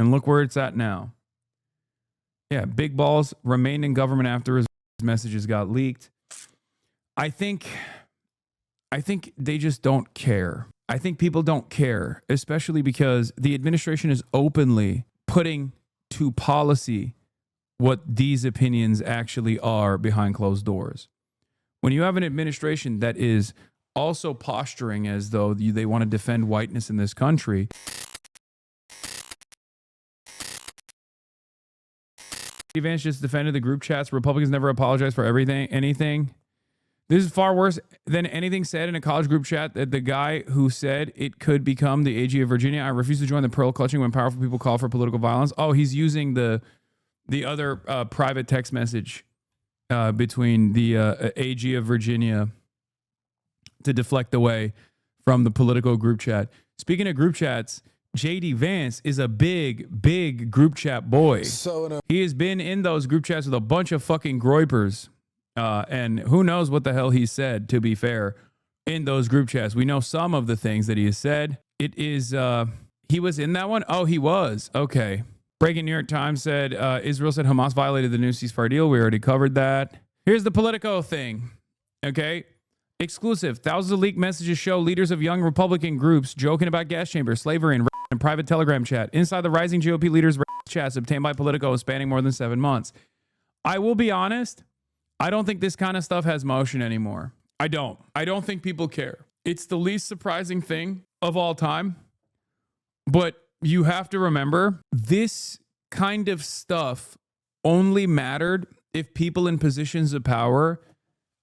And look where it's at now. Yeah, big balls remained in government after his messages got leaked. I think they just don't care. I think people don't care, especially because the administration is openly putting to policy what these opinions actually are behind closed doors. When you have an administration that is also posturing as though they want to defend whiteness in this country, Vance just defended the group chats. Republicans never apologize for anything. This is far worse than anything said in a college group chat that the guy who said it could become the AG of Virginia. I refuse to join the pearl clutching when powerful people call for political violence. Oh, he's using the other private text message between the AG of Virginia to deflect away from the political group chat. Speaking of group chats, JD Vance is a big group chat boy. He has been in those group chats with a bunch of fucking groypers. And who knows what the hell he said, to be fair, in those group chats. We know some of the things that he has said. It is, he was in that one? Oh, he was. Okay. Breaking New York Times said, Israel said Hamas violated the new ceasefire deal. We already covered that. Here's the Politico thing. Okay. Exclusive. Thousands of leaked messages show leaders of young Republican groups joking about gas chambers, slavery, and private Telegram chat. Inside the rising GOP leaders' chats obtained by Politico spanning more than 7 months. I will be honest. I don't think this kind of stuff has motion anymore. I don't think people care. It's the least surprising thing of all time. But you have to remember, this kind of stuff only mattered if people in positions of power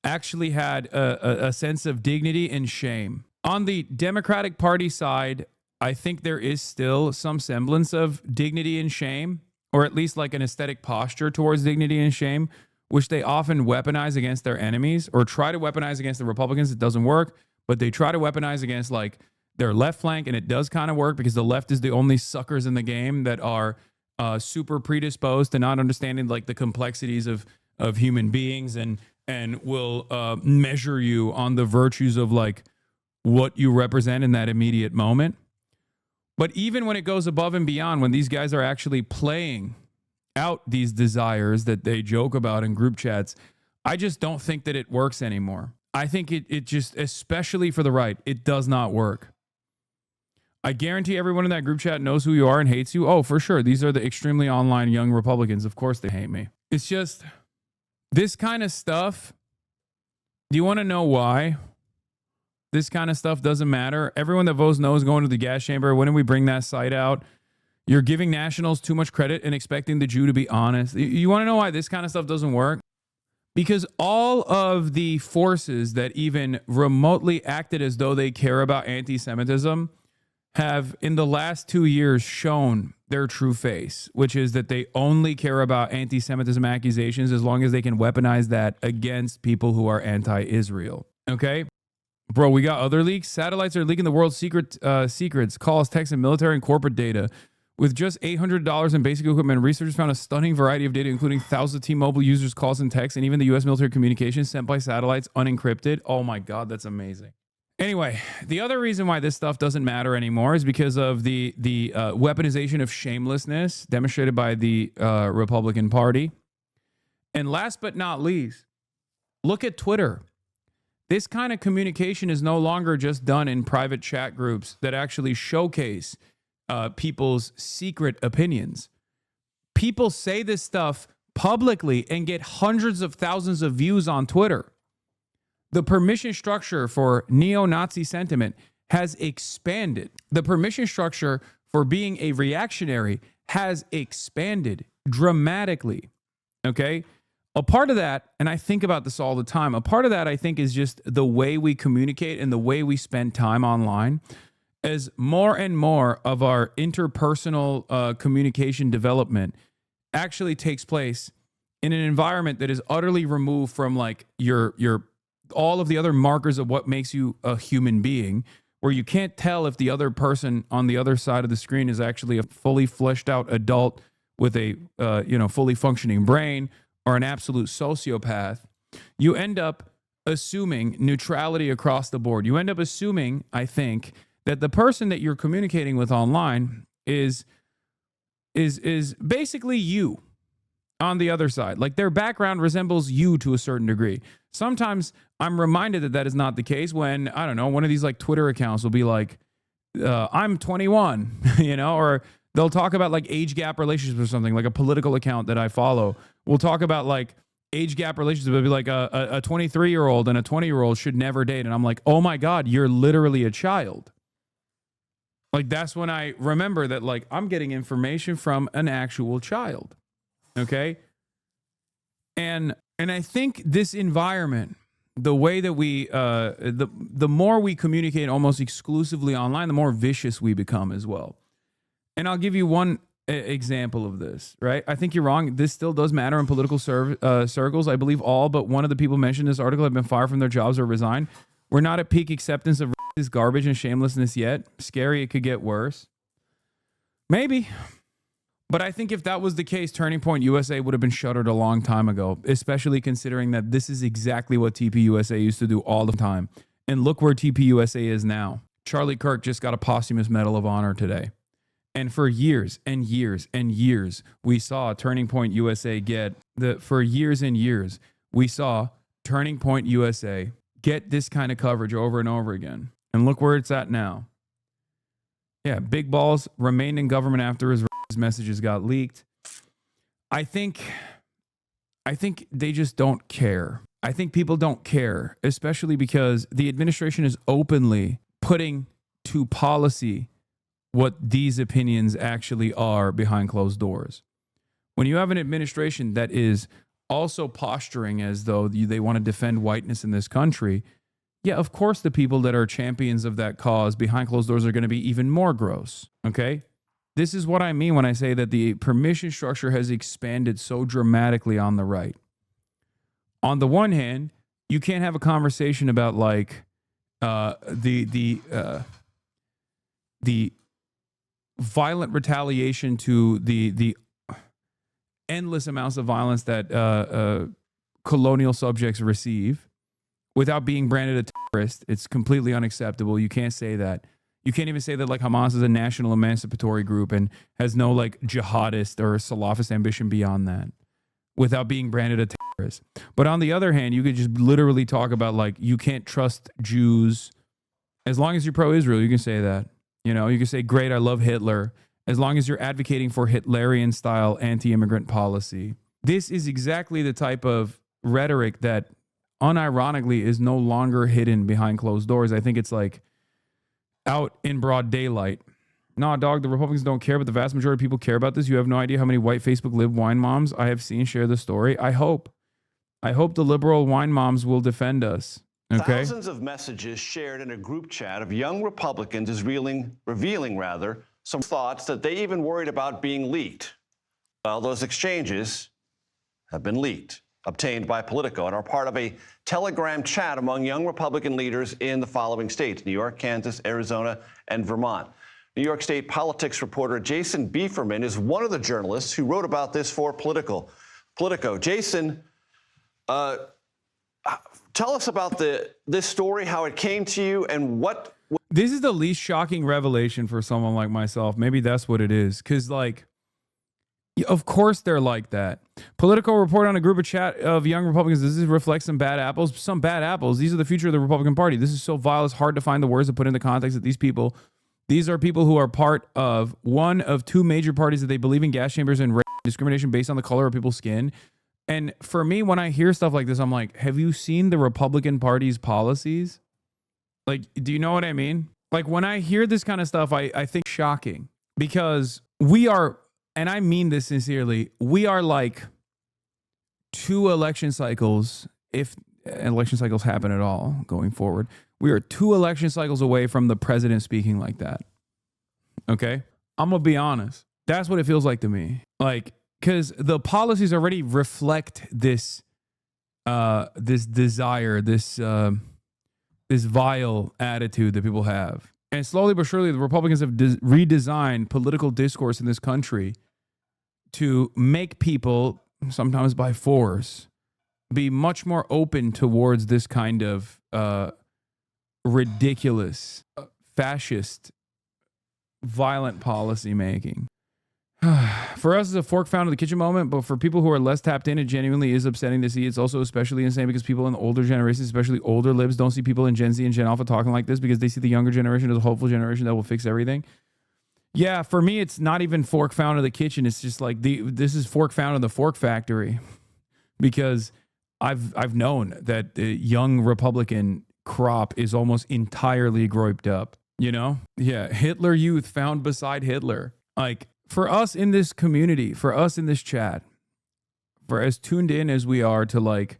actually had a sense of dignity and shame. On the Democratic Party side, I think there is still some semblance of dignity and shame, or at least like an aesthetic posture towards dignity and shame, which they often weaponize against their enemies, or try to weaponize against the Republicans. It doesn't work, but they try to weaponize against like their left flank, and it does kind of work because the left is the only suckers in the game that are super predisposed to not understanding like the complexities of human beings and will measure you on the virtues of like what you represent in that immediate moment. But even when it goes above and beyond, when these guys are actually playing out these desires that they joke about in group chats, I just don't think that it works anymore. I think it just, especially for the right, it does not work. I guarantee everyone in that group chat knows who you are and hates you. Oh, for sure. These are the extremely online young Republicans. Of course they hate me. It's just this kind of stuff. Do you want to know why this kind of stuff doesn't matter? Everyone that votes no is going to the gas chamber. When did we bring that site out? You're giving nationals too much credit and expecting the Jew to be honest. You want to know why this kind of stuff doesn't work? Because all of the forces that even remotely acted as though they care about anti-Semitism have in the last 2 years shown their true face, which is that they only care about anti-Semitism accusations as long as they can weaponize that against people who are anti-Israel. Okay? Bro, we got other leaks. Satellites are leaking the world's secrets, calls, texts, and military and corporate data. With just $800 in basic equipment, researchers found a stunning variety of data, including thousands of T-Mobile users' calls and texts, and even the U.S. military communications sent by satellites unencrypted. Oh my God, that's amazing. Anyway, the other reason why this stuff doesn't matter anymore is because of the weaponization of shamelessness demonstrated by the Republican Party. And last but not least, look at Twitter. This kind of communication is no longer just done in private chat groups that actually showcase people's secret opinions. People say this stuff publicly and get hundreds of thousands of views on Twitter. The permission structure for neo-Nazi sentiment has expanded. The permission structure for being a reactionary has expanded dramatically. Okay? A part of that, and I think about this all the time, a part of that I think is just the way we communicate and the way we spend time online. As more and more of our interpersonal communication development actually takes place in an environment that is utterly removed from like your all of the other markers of what makes you a human being, where you can't tell if the other person on the other side of the screen is actually a fully fleshed out adult with a fully functioning brain or an absolute sociopath. You end up assuming neutrality across the board. You end up assuming, I think, that the person that you're communicating with online is is basically you on the other side. Like their background resembles you to a certain degree. Sometimes I'm reminded that that is not the case when, I don't know, one of these like Twitter accounts will be like, I'm 21, or they'll talk about like age gap relationships or something. Like a political account that I follow will talk about like age gap relationships. It'll be like a 23-year-old and a 20-year-old should never date. And I'm like, oh my God, you're literally a child. Like that's when I remember that like I'm getting information from an actual child. Okay. And I think this environment, the way that we, the more we communicate almost exclusively online, the more vicious we become as well. And I'll give you one example of this, right? I think you're wrong. This still does matter in political circles. I believe all but one of the people mentioned in this article have been fired from their jobs or resigned. We're not at peak acceptance of this garbage and shamelessness yet. Scary, it could get worse. Maybe. But I think if that was the case, Turning Point USA would have been shuttered a long time ago, especially considering that this is exactly what TPUSA used to do all the time. And look where TPUSA is now. Charlie Kirk just got a posthumous Medal of Honor today. And for years and years and years, we saw Turning Point USA for years and years, we saw Turning Point USA get this kind of coverage over and over again. And look where it's at now. Yeah, Big Balls remained in government after his messages got leaked. I think they just don't care. I think people don't care, especially because the administration is openly putting to policy what these opinions actually are behind closed doors. When you have an administration that is also posturing as though they want to defend whiteness in this country, yeah, of course the people that are champions of that cause behind closed doors are going to be even more gross, okay? This is what I mean when I say that the permission structure has expanded so dramatically on the right. On the one hand, you can't have a conversation about like the violent retaliation to the endless amounts of violence that colonial subjects receive without being branded a terrorist. It's completely unacceptable. You can't say that. You can't even say that like Hamas is a national emancipatory group and has no like jihadist or Salafist ambition beyond that without being branded a terrorist. But on the other hand, you could just literally talk about like you can't trust Jews. As long as you're pro-Israel, you can say that. You can say, great, I love Hitler. As long as you're advocating for Hitlerian style anti-immigrant policy. This is exactly the type of rhetoric that unironically is no longer hidden behind closed doors. I think it's like out in broad daylight. Nah, dog, the Republicans don't care, but the vast majority of people care about this. You have no idea how many white Facebook lib wine moms I have seen share the story. I hope the liberal wine moms will defend us. Okay? Thousands of messages shared in a group chat of young Republicans is revealing some thoughts that they even worried about being leaked. Well, those exchanges have been leaked, obtained by Politico, and are part of a Telegram chat among young Republican leaders in the following states: New York, Kansas, Arizona, and Vermont. New York State politics reporter Jason Bieferman is one of the journalists who wrote about this for Politico. Jason, tell us about this story, how it came to you, and what... This is the least shocking revelation for someone like myself. Maybe that's what it is. Because, like, of course they're like that. Politico report on a group of chat of young Republicans. Does this reflect some bad apples? Some bad apples. These are the future of the Republican Party. This is so vile, it's hard to find the words to put in the context that these are people who are part of one of two major parties that they believe in gas chambers and race discrimination based on the color of people's skin. And for me, when I hear stuff like this, I'm like, have you seen the Republican Party's policies? Like, do you know what I mean? Like, when I hear this kind of stuff, I think it's shocking because we are, and I mean this sincerely, we are like 2 election cycles, if election cycles happen at all going forward, we are 2 election cycles away from the president speaking like that. Okay? I'm going to be honest. That's what it feels like to me. Like, because the policies already reflect this desire, this vile attitude that people have. And slowly but surely, the Republicans have redesigned political discourse in this country to make people, sometimes by force, be much more open towards this kind of ridiculous, fascist, violent policy making. For us, it's a fork found in the kitchen moment, but for people who are less tapped in, it genuinely is upsetting to see. It's also especially insane because people in the older generations, especially older libs, don't see people in Gen Z and Gen Alpha talking like this because they see the younger generation as a hopeful generation that will fix everything. Yeah, for me, it's not even fork found in the kitchen. It's just like this is fork found in the fork factory, because I've known that the young Republican crop is almost entirely groped up. You know, yeah, Hitler Youth found beside Hitler. Like, for us in this community, for us in this chat, for as tuned in as we are to like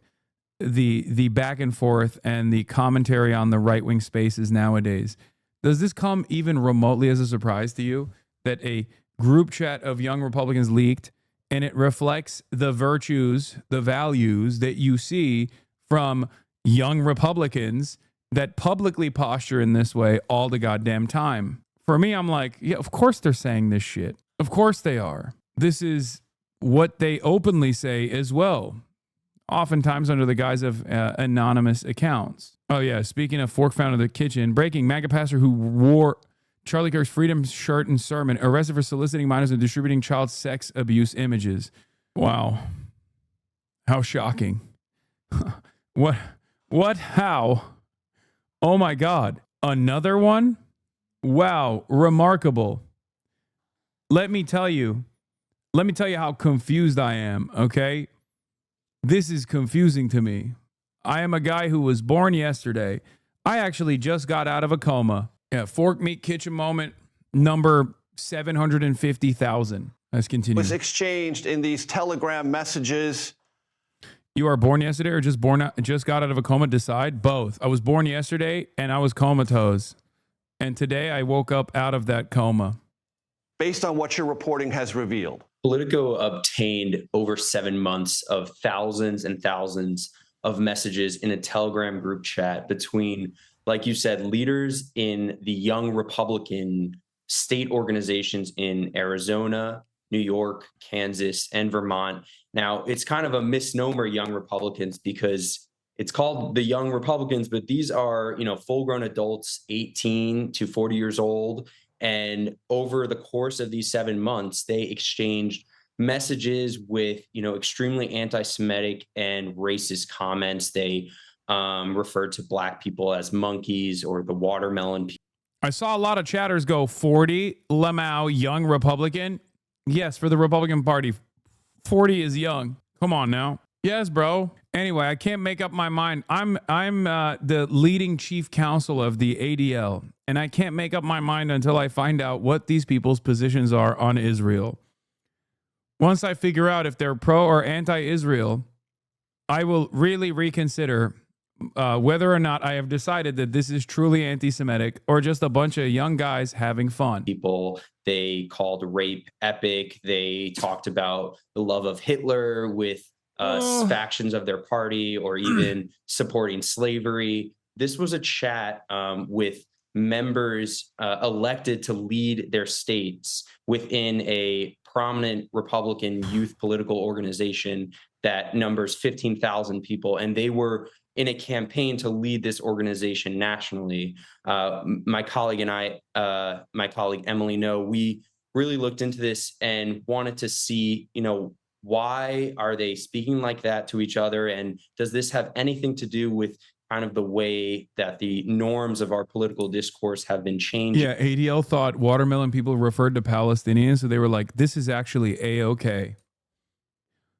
the back and forth and the commentary on the right wing spaces nowadays. Does this come even remotely as a surprise to you that a group chat of young Republicans leaked and it reflects the virtues, the values that you see from young Republicans that publicly posture in this way all the goddamn time? For me, I'm like, yeah, of course they're saying this shit. Of course they are. This is what they openly say as well, oftentimes under the guise of anonymous accounts. Oh, yeah. Speaking of fork found in the kitchen, breaking: MAGA pastor who wore Charlie Kirk's freedom shirt and sermon arrested for soliciting minors and distributing child sex abuse images. Wow. How shocking. What? How? Oh, my God. Another one? Wow. Remarkable. Let me tell you how confused I am, okay? This is confusing to me. I am a guy who was born yesterday. I actually just got out of a coma. Yeah, fork meat kitchen moment number 750,000. Let's continue. Was exchanged in these Telegram messages. You are born yesterday or just got out of a coma? Decide. Both. I was born yesterday and I was comatose. And today I woke up out of that coma. Based on what your reporting has revealed. Politico obtained over 7 months of thousands and thousands of messages in a Telegram group chat between, like you said, leaders in the young Republican state organizations in Arizona, New York, Kansas, and Vermont. Now, it's kind of a misnomer, young Republicans, because it's called the Young Republicans, but these are, full-grown adults, 18 to 40 years old. And over the course of these 7 months, they exchanged messages with, extremely anti-Semitic and racist comments. They referred to Black people as monkeys or the watermelon people. I saw a lot of chatters go 40, Lamau, young Republican. Yes, for the Republican Party, 40 is young. Come on now. Yes, bro. Anyway, I can't make up my mind. I'm the leading chief counsel of the ADL, and I can't make up my mind until I find out what these people's positions are on Israel. Once I figure out if they're pro or anti-Israel, I will really reconsider whether or not I have decided that this is truly anti-Semitic or just a bunch of young guys having fun. People they called rape epic. They talked about the love of Hitler with factions of their party, or even supporting slavery. This was a chat with members elected to lead their states within a prominent Republican youth political organization that numbers 15,000 people. And they were in a campaign to lead this organization nationally. My colleague and I, my colleague Emily No, we really looked into this and wanted to see, why are they speaking like that to each other? And does this have anything to do with kind of the way that the norms of our political discourse have been changing? Yeah, ADL thought watermelon people referred to Palestinians, so they were like, this is actually A-okay.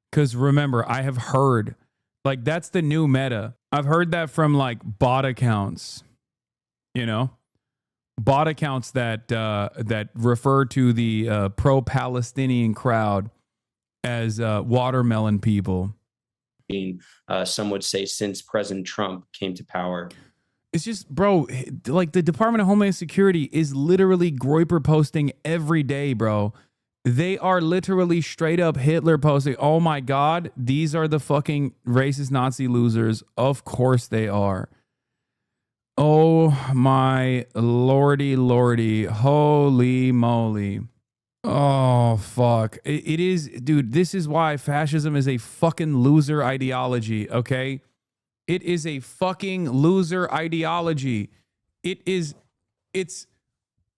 Because remember, I have heard, like, that's the new meta. I've heard that from, like, bot accounts, bot accounts that refer to the pro-Palestinian crowd as watermelon people. Some would say since President Trump came to power. It's just, bro, like the Department of Homeland Security is literally Groyper posting every day, bro. They are literally straight up Hitler posting. Oh my God, these are the fucking racist Nazi losers. Of course they are. Oh my lordy, holy moly. Oh, fuck. It is, dude, this is why fascism is a fucking loser ideology, okay? It is a fucking loser ideology. It's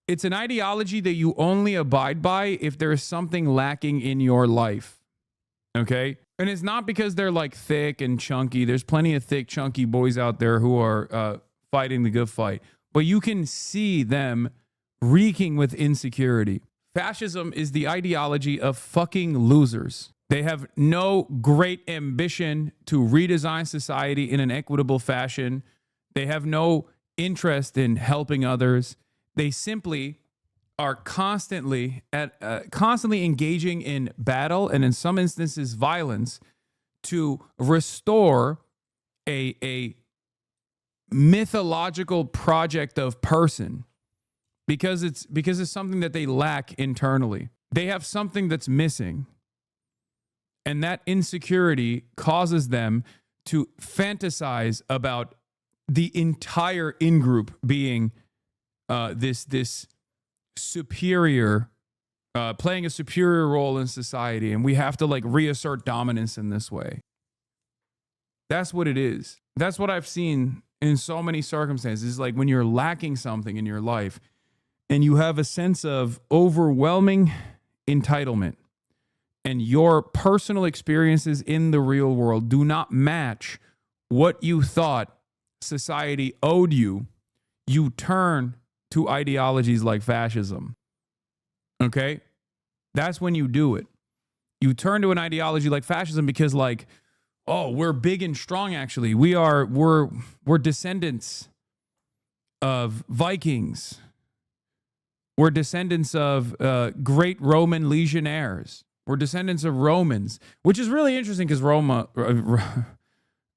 It's an ideology that you only abide by if there is something lacking in your life. Okay? And it's not because they're like thick and chunky. There's plenty of thick, chunky boys out there who are fighting the good fight. But you can see them reeking with insecurity. Fascism is the ideology of fucking losers. They have no great ambition to redesign society in an equitable fashion. They have no interest in helping others. They simply are constantly engaging in battle and in some instances violence to restore a mythological project of person because it's something that they lack internally. They have something that's missing. And that insecurity causes them to fantasize about the entire in-group being this superior, playing a superior role in society. And we have to like reassert dominance in this way. That's what it is. That's what I've seen in so many circumstances. Like when you're lacking something in your life and you have a sense of overwhelming entitlement, and your personal experiences in the real world do not match what you thought society owed you, you turn to ideologies like fascism. Okay? That's when you do it. You turn to an ideology like fascism because like, oh, we're big and strong actually. We're descendants of Vikings. We're descendants of great Roman legionnaires. We're descendants of Romans, which is really interesting because Rome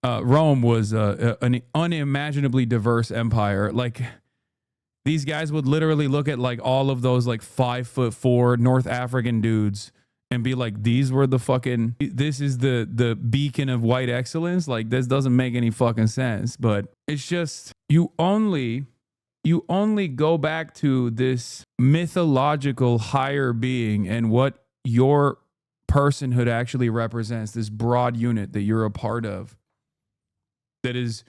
was an unimaginably diverse empire. Like these guys would literally look at like all of those like 5'4" North African dudes and be like, these were the fucking, this is the beacon of white excellence. Like this doesn't make any fucking sense, but it's just, you only go back to this mythological higher being and what your personhood actually represents, this broad unit that you're a part of that is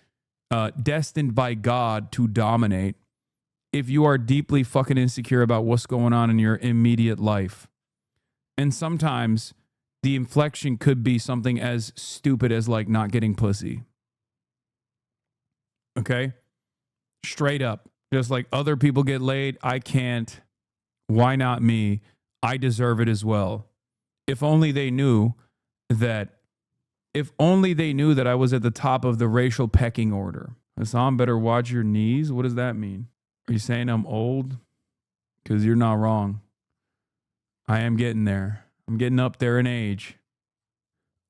destined by God to dominate, if you are deeply fucking insecure about what's going on in your immediate life. And sometimes the inflection could be something as stupid as like not getting pussy. Okay? Straight up. Just like other people get laid, I can't. Why not me? I deserve it as well. If only they knew that I was at the top of the racial pecking order. Hasan, better watch your knees. What does that mean? Are you saying I'm old? Because you're not wrong. I am getting there. I'm getting up there in age.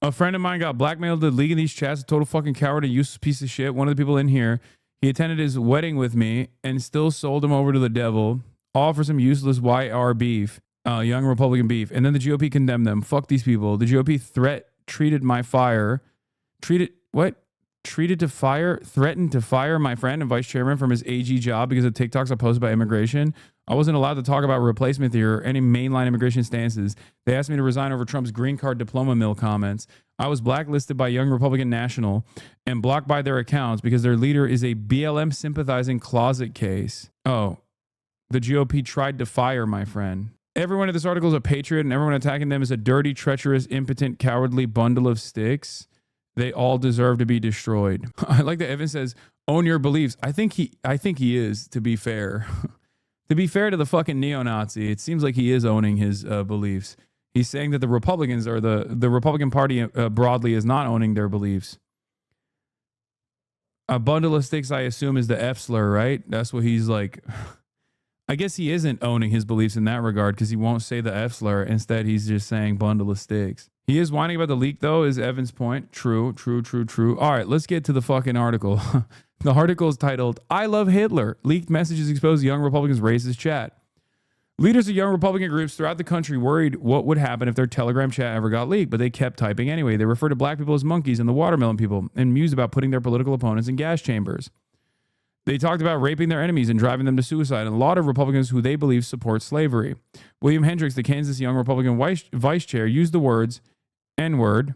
A friend of mine got blackmailed to leak in these chats. A total fucking coward, a useless piece of shit. One of the people in here, he attended his wedding with me and still sold him over to the devil, all for some useless YR beef, young Republican beef. And then the GOP condemned them. Fuck these people. The GOP threatened to fire my friend and vice chairman from his AG job because of TikToks I posted about immigration. I wasn't allowed to talk about replacement theory or any mainline immigration stances. They asked me to resign over Trump's green card diploma mill comments. I was blacklisted by Young Republican National and blocked by their accounts because their leader is a BLM sympathizing closet case. Oh, the GOP tried to fire my friend. Everyone in this article is a patriot and everyone attacking them is a dirty, treacherous, impotent, cowardly bundle of sticks. They all deserve to be destroyed. I like that Evan says, own your beliefs. I think he is, to be fair. To be fair to the fucking neo-Nazi, it seems like he is owning his beliefs. He's saying that the Republicans or the Republican Party broadly is not owning their beliefs. A bundle of sticks, I assume, is the F slur, right? That's what he's like. I guess he isn't owning his beliefs in that regard because he won't say the F slur. Instead, he's just saying bundle of sticks. He is whining about the leak, though, is Evan's point. True. All right, let's get to the fucking article. The article is titled, I Love Hitler. Leaked messages expose young Republicans' racist chat. Leaders of young Republican groups throughout the country worried what would happen if their Telegram chat ever got leaked, but they kept typing anyway. They refer to black people as monkeys and the watermelon people and mused about putting their political opponents in gas chambers. They talked about raping their enemies and driving them to suicide, and a lot of Republicans who they believe support slavery. William Hendricks, the Kansas Young Republican vice chair, used the words N-word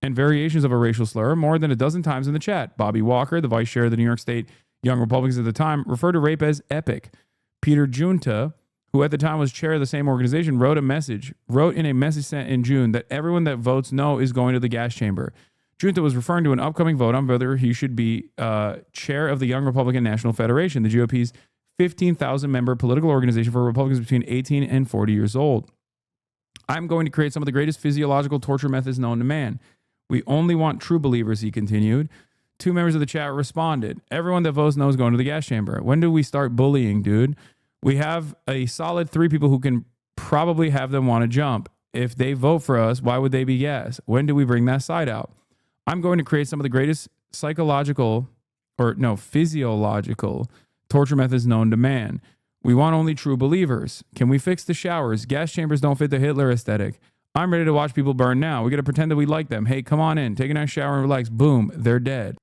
and variations of a racial slur more than a dozen times in the chat. Bobby Walker, the vice chair of the New York State Young Republicans at the time, referred to rape as epic. Peter Junta, who at the time was chair of the same organization, wrote in a message sent in June that everyone that votes no is going to the gas chamber. Junta was referring to an upcoming vote on whether he should be chair of the Young Republican National Federation, the GOP's 15,000-member political organization for Republicans between 18 and 40 years old. I'm going to create some of the greatest physiological torture methods known to man. We only want true believers, he continued. 2 members of the chat responded. Everyone that votes no is going to the gas chamber. When do we start bullying, dude? We have a solid 3 people who can probably have them want to jump. If they vote for us, why would they be gas? When do we bring that side out? I'm going to create some of the greatest physiological torture methods known to man. We want only true believers. Can we fix the showers? Gas chambers don't fit the Hitler aesthetic. I'm ready to watch people burn now. We got to pretend that we like them. Hey, come on in. Take a nice shower and relax. Boom. They're dead.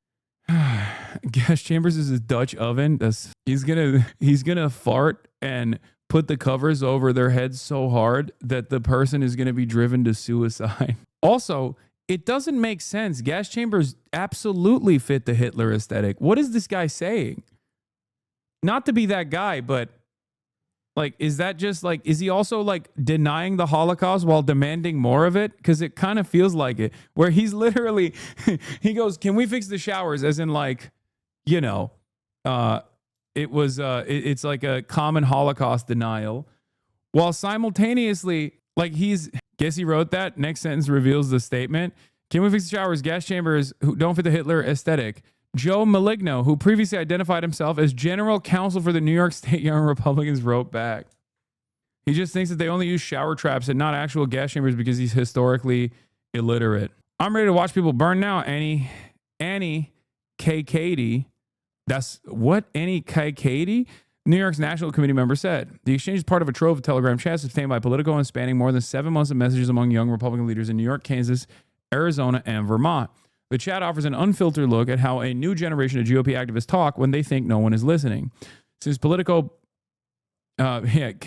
Gas chambers is his Dutch oven. He's gonna fart and put the covers over their heads so hard that the person is gonna be driven to suicide. Also, it doesn't make sense. Gas chambers absolutely fit the Hitler aesthetic. What is this guy saying? Not to be that guy, but like, is that just like, is he also like denying the Holocaust while demanding more of it? Because it kind of feels like it, where he's literally, he goes, can we fix the showers? As in like, you know, it's like a common Holocaust denial, while simultaneously, like guess he wrote that. Next sentence reveals the statement. Can we fix the showers? Gas chambers who don't fit the Hitler aesthetic. Joe Maligno, who previously identified himself as general counsel for the New York State Young Republicans, wrote back. He just thinks that they only use shower traps and not actual gas chambers because he's historically illiterate. I'm ready to watch people burn now. Annie K. Katie. That's what Annie K. Katie? New York's National Committee member said. The exchange is part of a trove of Telegram chats obtained by Politico and spanning more than 7 months of messages among young Republican leaders in New York, Kansas, Arizona, and Vermont. The chat offers an unfiltered look at how a new generation of GOP activists talk when they think no one is listening. Since Politico began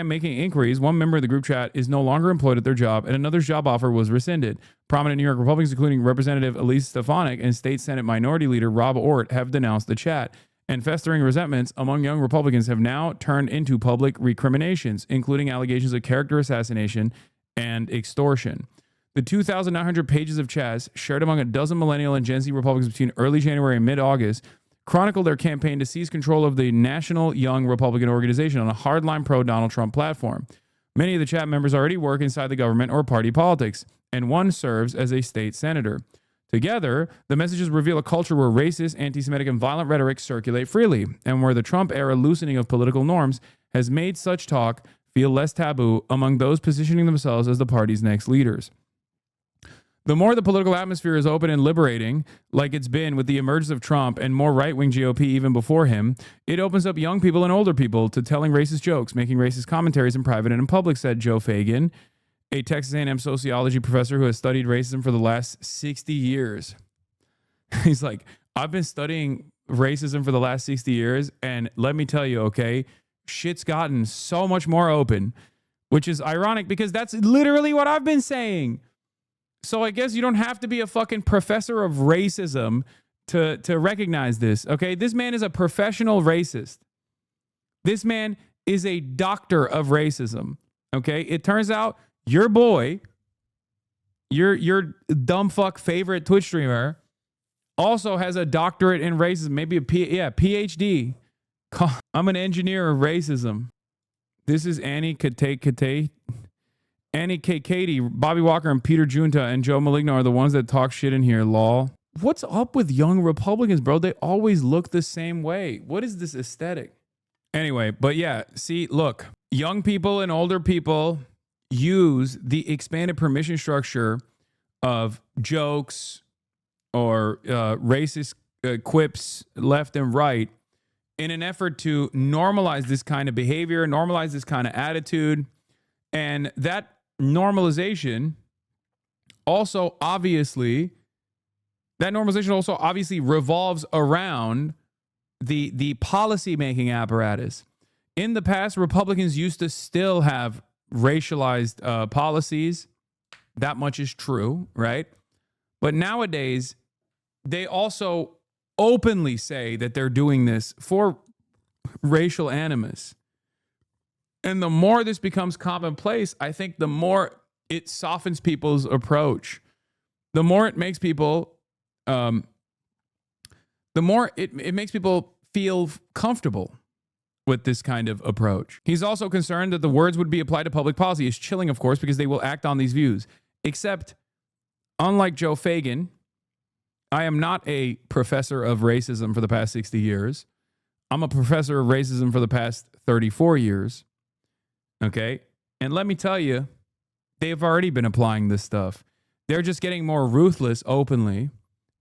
making inquiries, one member of the group chat is no longer employed at their job, and another's job offer was rescinded. Prominent New York Republicans, including Representative Elise Stefanik and State Senate Minority Leader Rob Ort, have denounced the chat. And festering resentments among young Republicans have now turned into public recriminations, including allegations of character assassination and extortion. The 2,900 pages of chats shared among a dozen millennial and Gen Z Republicans between early January and mid-August chronicled their campaign to seize control of the National Young Republican Organization on a hardline pro-Donald Trump platform. Many of the chat members already work inside the government or party politics, and one serves as a state senator. Together, the messages reveal a culture where racist, anti-Semitic, and violent rhetoric circulate freely, and where the Trump-era loosening of political norms has made such talk feel less taboo among those positioning themselves as the party's next leaders. The more the political atmosphere is open and liberating, like it's been with the emergence of Trump and more right-wing GOP even before him, it opens up young people and older people to telling racist jokes, making racist commentaries in private and in public, said Joe Fagan, a Texas A&M sociology professor who has studied racism for the last 60 years. He's like, I've been studying racism for the last 60 years, and let me tell you, okay, shit's gotten so much more open, which is ironic because that's literally what I've been saying. So I guess you don't have to be a fucking professor of racism to recognize this, okay? This man is a professional racist. This man is a doctor of racism, okay? It turns out your boy, your dumb fuck favorite Twitch streamer, also has a doctorate in racism, maybe a PhD. I'm an engineer of racism. This is Annie Kate. Annie K. Katie, Bobby Walker, and Peter Junta and Joe Maligno are the ones that talk shit in here, lol. What's up with young Republicans, bro? They always look the same way. What is this aesthetic? Anyway, but yeah, see, look, young people and older people use the expanded permission structure of jokes or racist quips left and right in an effort to normalize this kind of behavior, normalize this kind of attitude. And that normalization also obviously revolves around the policy making apparatus. In the past, Republicans used to still have racialized policies. That much is true, right? But nowadays, they also openly say that they're doing this for racial animus. And the more this becomes commonplace, I think the more it softens people's approach. The more it makes people, the more it makes people feel comfortable with this kind of approach. He's also concerned that the words would be applied to public policy. It's chilling, of course, because they will act on these views. Except, unlike Joe Fagin, I am not a professor of racism for the past 60 years. I'm a professor of racism for the past 34 years. Okay? And let me tell you, they've already been applying this stuff. They're just getting more ruthless openly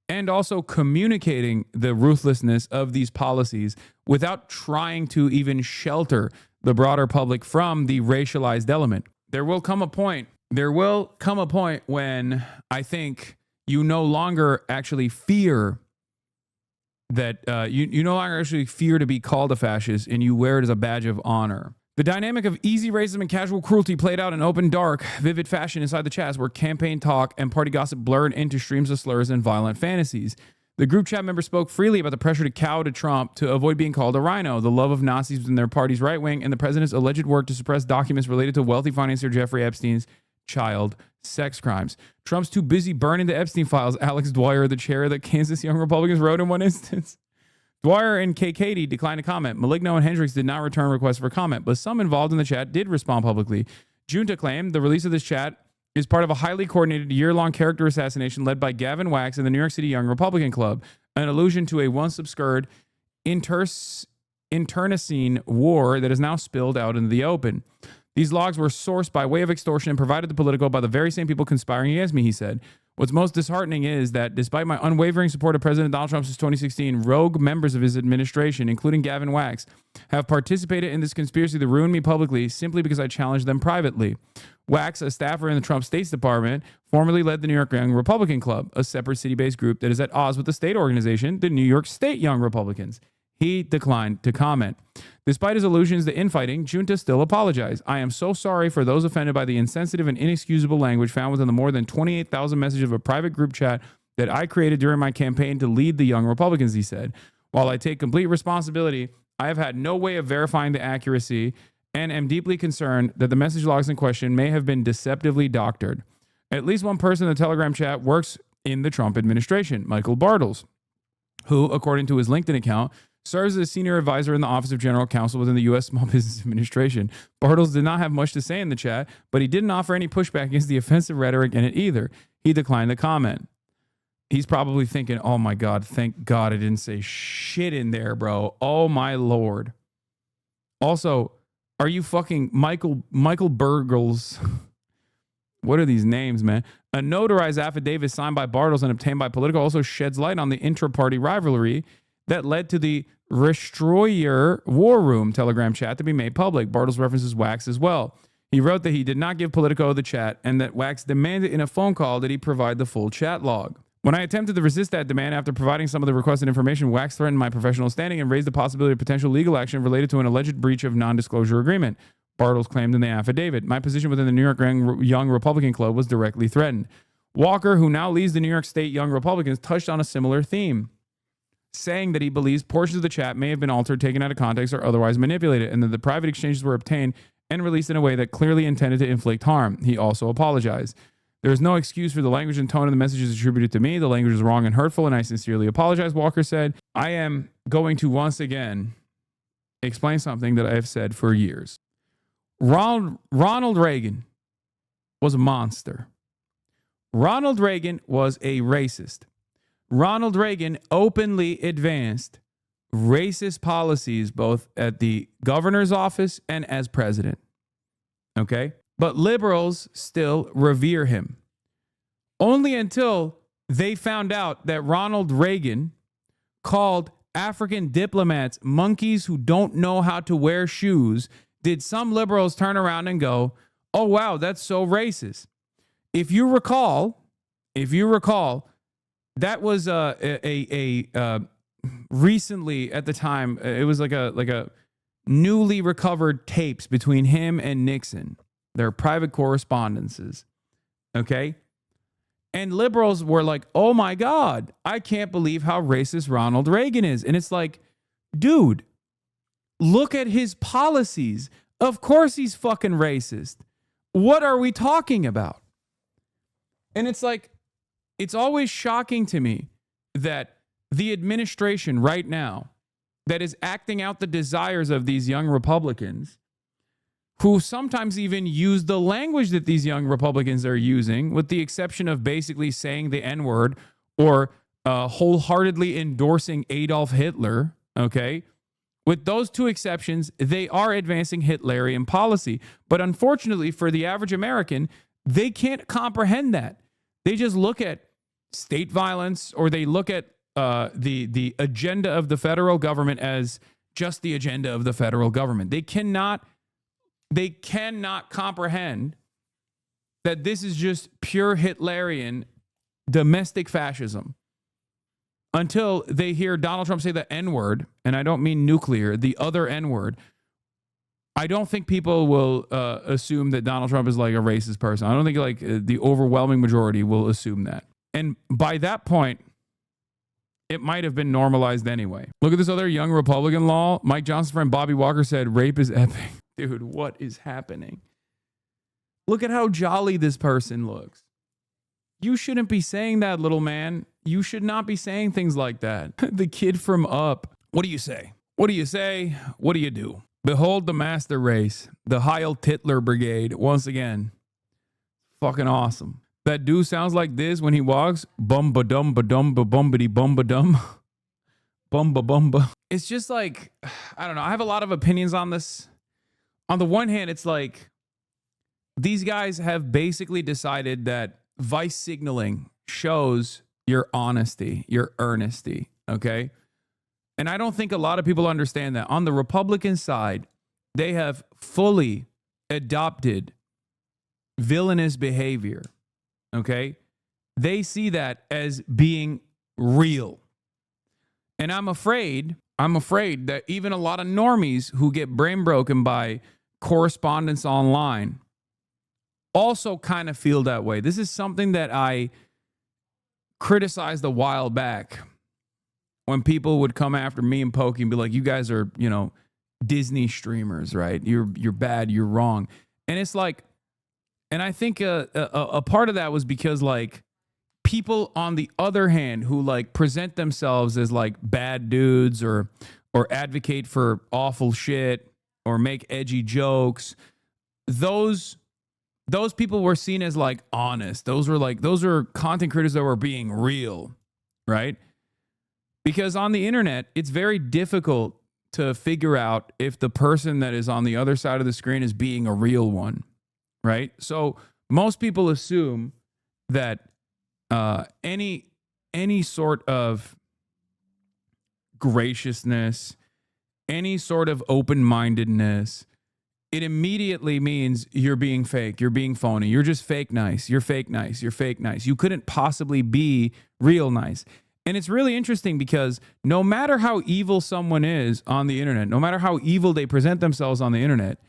and also communicating the ruthlessness of these policies without trying to even shelter the broader public from the racialized element. There will come a point when I think you no longer actually fear that you no longer actually fear to be called a fascist, and you wear it as a badge of honor. The dynamic of easy racism and casual cruelty played out in open, dark, vivid fashion inside the chats where campaign talk and party gossip blurred into streams of slurs and violent fantasies. The group chat members spoke freely about the pressure to cow to Trump to avoid being called a rhino, the love of Nazis within their party's right wing, and the president's alleged work to suppress documents related to wealthy financier Jeffrey Epstein's child sex crimes. Trump's too busy burning the Epstein files, Alex Dwyer, the chair of the Kansas Young Republicans, wrote in one instance. Dwyer and K. Katie declined to comment. Maligno and Hendricks did not return requests for comment, but some involved in the chat did respond publicly. Junta claimed the release of this chat is part of a highly coordinated year-long character assassination led by Gavin Wax and the New York City Young Republican Club, an allusion to a once obscured internecine war that is now spilled out into the open. These logs were sourced by way of extortion and provided to Politico by the very same people conspiring against me, he said. What's most disheartening is that despite my unwavering support of President Donald Trump since 2016, rogue members of his administration, including Gavin Wax, have participated in this conspiracy to ruin me publicly simply because I challenged them privately. Wax, a staffer in the Trump State Department, formerly led the New York Young Republican Club, a separate city-based group that is at odds with the state organization, the New York State Young Republicans. He declined to comment. Despite his allusions to infighting, Junta still apologized. I am so sorry for those offended by the insensitive and inexcusable language found within the more than 28,000 messages of a private group chat that I created during my campaign to lead the Young Republicans, he said. While I take complete responsibility, I have had no way of verifying the accuracy and am deeply concerned that the message logs in question may have been deceptively doctored. At least one person in the Telegram chat works in the Trump administration, Michael Bartels, who, according to his LinkedIn account, serves as a senior advisor in the Office of General Counsel within the U.S. Small Business Administration. Bartels did not have much to say in the chat, but he didn't offer any pushback against the offensive rhetoric in it either. He declined to comment. He's probably thinking, oh my God, thank God I didn't say shit in there, bro. Oh my Lord. Also, are you fucking Michael Burgles? What are these names, man? A notarized affidavit signed by Bartels and obtained by Politico also sheds light on the intra-party rivalry that led to the Restroyer War Room Telegram chat to be made public. Bartels references Wax as well. He wrote that he did not give Politico the chat and that Wax demanded in a phone call that he provide the full chat log. When I attempted to resist that demand after providing some of the requested information, Wax threatened my professional standing and raised the possibility of potential legal action related to an alleged breach of non-disclosure agreement. Bartels claimed in the affidavit. My position within the New York Young Republican Club was directly threatened. Walker, who now leads the New York State Young Republicans, touched on a similar theme, saying that he believes portions of the chat may have been altered, taken out of context, or otherwise manipulated, and that the private exchanges were obtained and released in a way that clearly intended to inflict harm. He also apologized. There is no excuse for the language and tone of the messages attributed to me. The language is wrong and hurtful, and I sincerely apologize, Walker said. I am going to once again explain something that I have said for years. Ronald Reagan was a monster. Ronald Reagan was a racist. Ronald Reagan openly advanced racist policies both at the governor's office and as president. Okay? But liberals still revere him. Only until they found out that Ronald Reagan called African diplomats monkeys who don't know how to wear shoes did some liberals turn around and go, oh, wow, that's so racist. If you recall, that was recently at the time, it was like a newly recovered tapes between him and Nixon, their private correspondences. Okay. And liberals were like, oh my God, I can't believe how racist Ronald Reagan is. And it's like, dude, look at his policies. Of course he's fucking racist. What are we talking about? And it's like, it's always shocking to me that the administration right now that is acting out the desires of these young Republicans, who sometimes even use the language that these young Republicans are using, with the exception of basically saying the N-word or wholeheartedly endorsing Adolf Hitler, okay? With those two exceptions, they are advancing Hitlerian policy. But unfortunately for the average American, they can't comprehend that. They just look at state violence, or they look at the agenda of the federal government as just the agenda of the federal government. They cannot comprehend that this is just pure Hitlerian domestic fascism until they hear Donald Trump say the N-word, and I don't mean nuclear, the other N-word. I don't think people will assume that Donald Trump is like a racist person. I don't think like the overwhelming majority will assume that. And by that point, it might have been normalized anyway. Look at this other young Republican law. Mike Johnson's friend Bobby Walker said rape is epic. Dude, what is happening? Look at how jolly this person looks. You shouldn't be saying that, little man. You should not be saying things like that. The kid from Up. What do you say? What do you say? What do you do? Behold the master race, the Heil Titler Brigade, once again. Fucking awesome. That dude sounds like this when he walks. Bum-ba-dum, ba-dum, ba-bum-ba-dee, bum-ba-dum. Bum-ba-bum-ba. It's just like, I don't know. I have a lot of opinions on this. On the one hand, it's like these guys have basically decided that vice signaling shows your honesty, your earnesty, okay? And I don't think a lot of people understand that. On the Republican side, they have fully adopted villainous behavior, okay? They see that as being real. And I'm afraid that even a lot of normies who get brain broken by correspondence online also kind of feel that way. This is something that I criticized a while back when people would come after me and Pokey and be like, you guys are, you know, Disney streamers, right? You're bad, you're wrong. And it's like, and I think a part of that was because like people on the other hand who like present themselves as like bad dudes or advocate for awful shit or make edgy jokes, those people were seen as like honest. Those are content creators that were being real, right? Because on the internet, it's very difficult to figure out if the person that is on the other side of the screen is being a real one, right? So most people assume that any sort of graciousness, any sort of open-mindedness, it immediately means you're being fake, you're being phony, you're just fake nice, you're fake nice, you're fake nice. You couldn't possibly be real nice. And it's really interesting because no matter how evil someone is on the internet, no matter how evil they present themselves on the internet,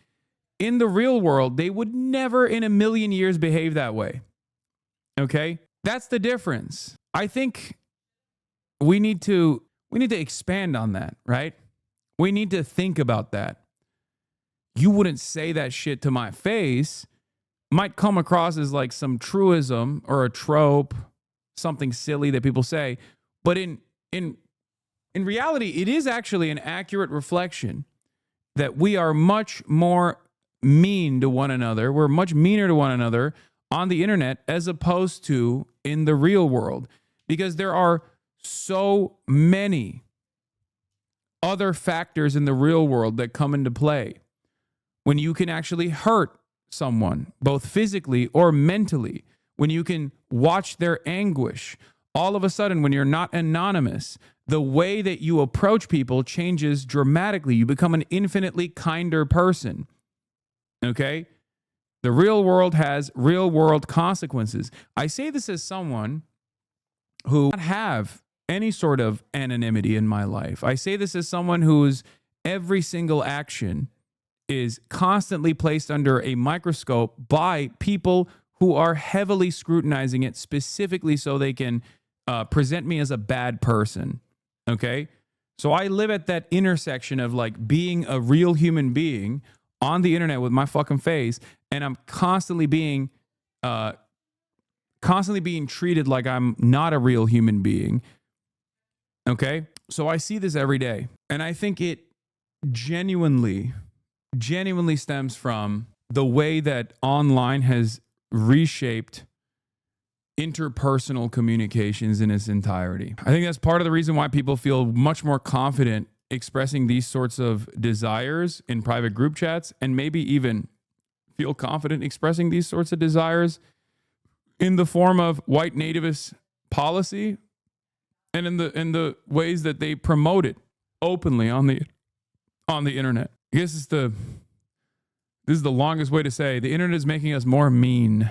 in the real world, they would never in a million years behave that way. Okay? That's the difference. I think we need to expand on that, right? We need to think about that. You wouldn't say that shit to my face. Might come across as like some truism or a trope, something silly that people say. But in reality, it is actually an accurate reflection that we are much more mean to one another. We're much meaner to one another on the internet as opposed to in the real world. Because there are so many other factors in the real world that come into play when you can actually hurt someone, both physically or mentally, when you can watch their anguish. All of a sudden, when you're not anonymous, the way that you approach people changes dramatically. You become an infinitely kinder person. Okay? The real world has real world consequences. I say this as someone who does not have any sort of anonymity in my life. I say this as someone whose every single action is constantly placed under a microscope by people who are heavily scrutinizing it specifically so they can present me as a bad person. Okay. So I live at that intersection of like being a real human being on the internet with my fucking face, and I'm constantly being treated like I'm not a real human being. Okay. So I see this every day, and I think it genuinely stems from the way that online has reshaped interpersonal communications in its entirety. I think that's part of the reason why people feel much more confident expressing these sorts of desires in private group chats, and maybe even feel confident expressing these sorts of desires in the form of white nativist policy and in the ways that they promote it openly on the internet. I guess this is the longest way to say the internet is making us more mean.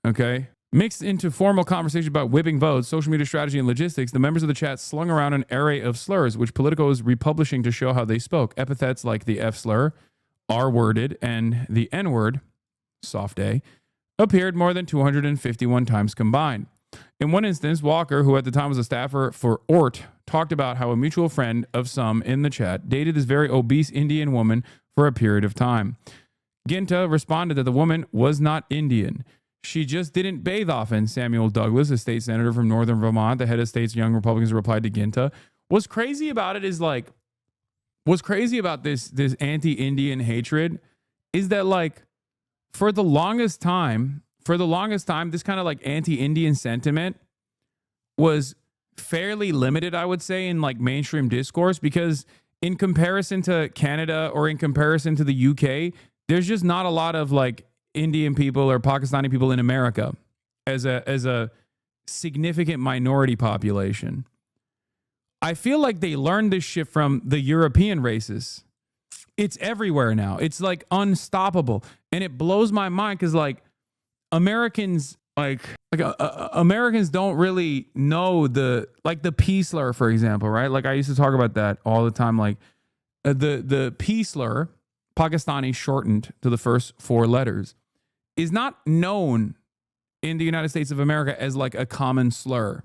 Okay? Mixed into formal conversation about whipping votes, social media strategy, and logistics, the members of the chat slung around an array of slurs, which Politico is republishing to show how they spoke. Epithets like the F slur, R-worded, and the N-word, soft A, appeared more than 251 times combined. In one instance, Walker, who at the time was a staffer for ORT, talked about how a mutual friend of some in the chat dated this very obese Indian woman for a period of time. Ginta responded that the woman was not Indian. She just didn't bathe often. Samuel Douglas, a state senator from northern Vermont, the head of state's Young Republicans, replied to Ginta. What's crazy about it is like, what's crazy about this anti-Indian hatred is that like for the longest time, this kind of like anti-Indian sentiment was fairly limited, I would say, in like mainstream discourse, because in comparison to Canada or in comparison to the UK, there's just not a lot of like Indian people or Pakistani people in America as a significant minority population. I feel like they learned this shit from the European races. It's everywhere now. It's like unstoppable. And it blows my mind because like Americans Americans don't really know the P slur, for example, right? Like I used to talk about that all the time. Like the P slur, Pakistani shortened to the first four letters, is not known in the United States of America as like a common slur.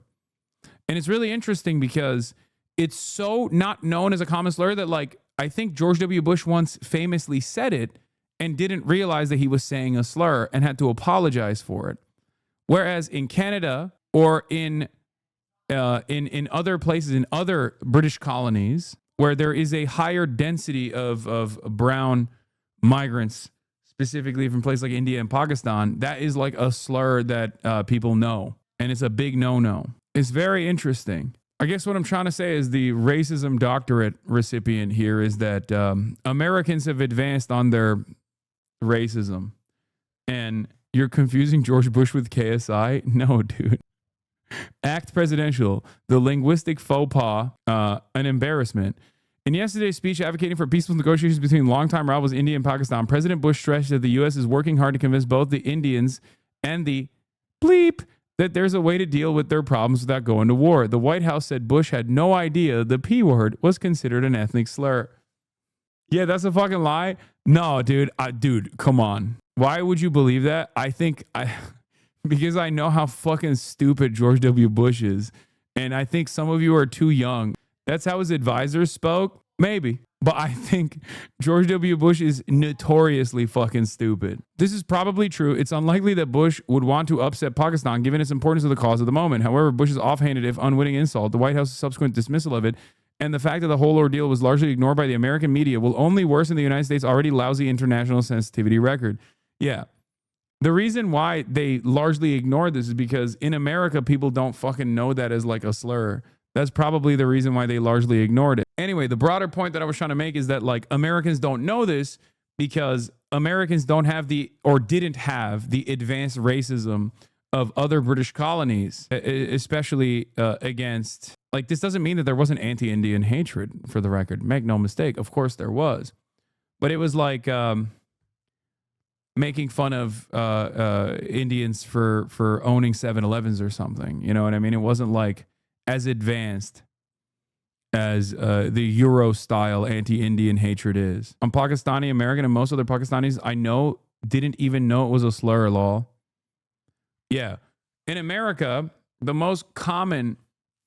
And it's really interesting because it's so not known as a common slur that like I think George W. Bush once famously said it and didn't realize that he was saying a slur and had to apologize for it. Whereas in Canada or in other places, in other British colonies, where there is a higher density of brown migrants, specifically from places like India and Pakistan, that is like a slur that people know. And it's a big no-no. It's very interesting. I guess what I'm trying to say is the racism doctorate recipient here is that Americans have advanced on their racism. And you're confusing George Bush with KSI? No, dude. Act presidential, the linguistic faux pas, an embarrassment. In yesterday's speech advocating for peaceful negotiations between longtime rivals India and Pakistan, President Bush stressed that the U.S. is working hard to convince both the Indians and the bleep that there's a way to deal with their problems without going to war. The White House said Bush had no idea the P word was considered an ethnic slur. Yeah, that's a fucking lie. No, dude. Dude, come on. Why would you believe that? Because I know how fucking stupid George W. Bush is. And I think some of you are too young. That's how his advisors spoke? Maybe. But I think George W. Bush is notoriously fucking stupid. This is probably true. It's unlikely that Bush would want to upset Pakistan given its importance to the cause of the moment. However, Bush's offhanded, if unwitting insult, the White House's subsequent dismissal of it, and the fact that the whole ordeal was largely ignored by the American media will only worsen the United States' already lousy international sensitivity record. Yeah. The reason why they largely ignored this is because in America, people don't fucking know that as like a slur. That's probably the reason why they largely ignored it. Anyway, the broader point that I was trying to make is that like Americans don't know this because Americans don't have didn't have the advanced racism of other British colonies, especially against, like, this doesn't mean that there wasn't anti-Indian hatred, for the record. Make no mistake. Of course there was. But it was like making fun of Indians for owning 7-Elevens or something. You know what I mean? It wasn't like as advanced as the Euro-style anti-Indian hatred is. I'm Pakistani American, and most other Pakistanis I know didn't even know it was a slur at all. Yeah. In America, the most common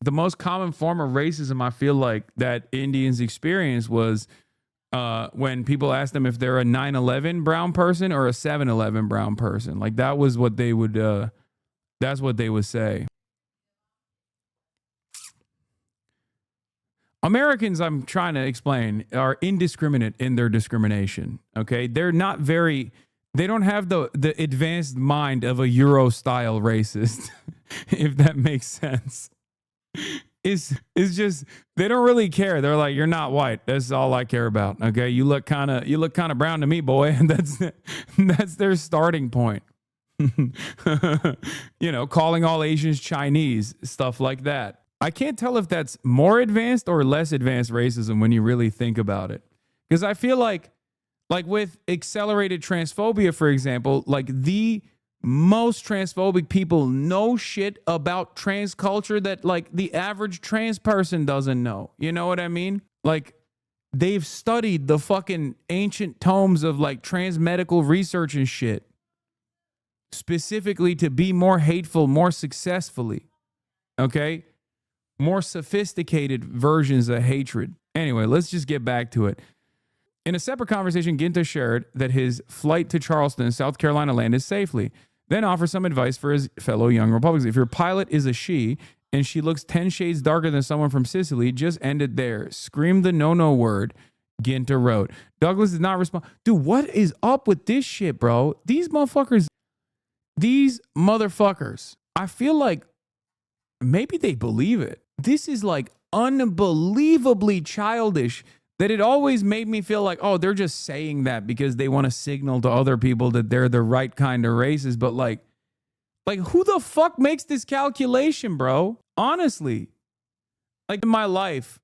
form of racism I feel like that Indians experienced was when people asked them if they're a 9/11 brown person or a 7/11 brown person. Like that was what they would that's what they would say. Americans, I'm trying to explain, are indiscriminate in their discrimination. Okay, they're not very. They don't have the advanced mind of a Euro style racist, if that makes sense. It's just they don't really care. They're like, you're not white. That's all I care about. Okay, you look kind of brown to me, boy. And that's their starting point. You know, calling all Asians Chinese, stuff like that. I can't tell if that's more advanced or less advanced racism when you really think about it. Because I feel like with accelerated transphobia, for example, like the most transphobic people know shit about trans culture that like the average trans person doesn't know. You know what I mean? Like they've studied the fucking ancient tomes of like trans medical research and shit specifically to be more hateful, more successfully. Okay? More sophisticated versions of hatred. Anyway, let's just get back to it. In a separate conversation, Ginta shared that his flight to Charleston, South Carolina landed safely, then offered some advice for his fellow young Republicans. If your pilot is a she and she looks 10 shades darker than someone from Sicily, just end it there. Scream the no word, Ginta wrote. Douglas did not respond. Dude, what is up with this shit, bro? These motherfuckers, I feel like maybe they believe it. This is like unbelievably childish that it always made me feel like, oh, they're just saying that because they want to signal to other people that they're the right kind of racist. But like who the fuck makes this calculation, bro? Honestly, like in my life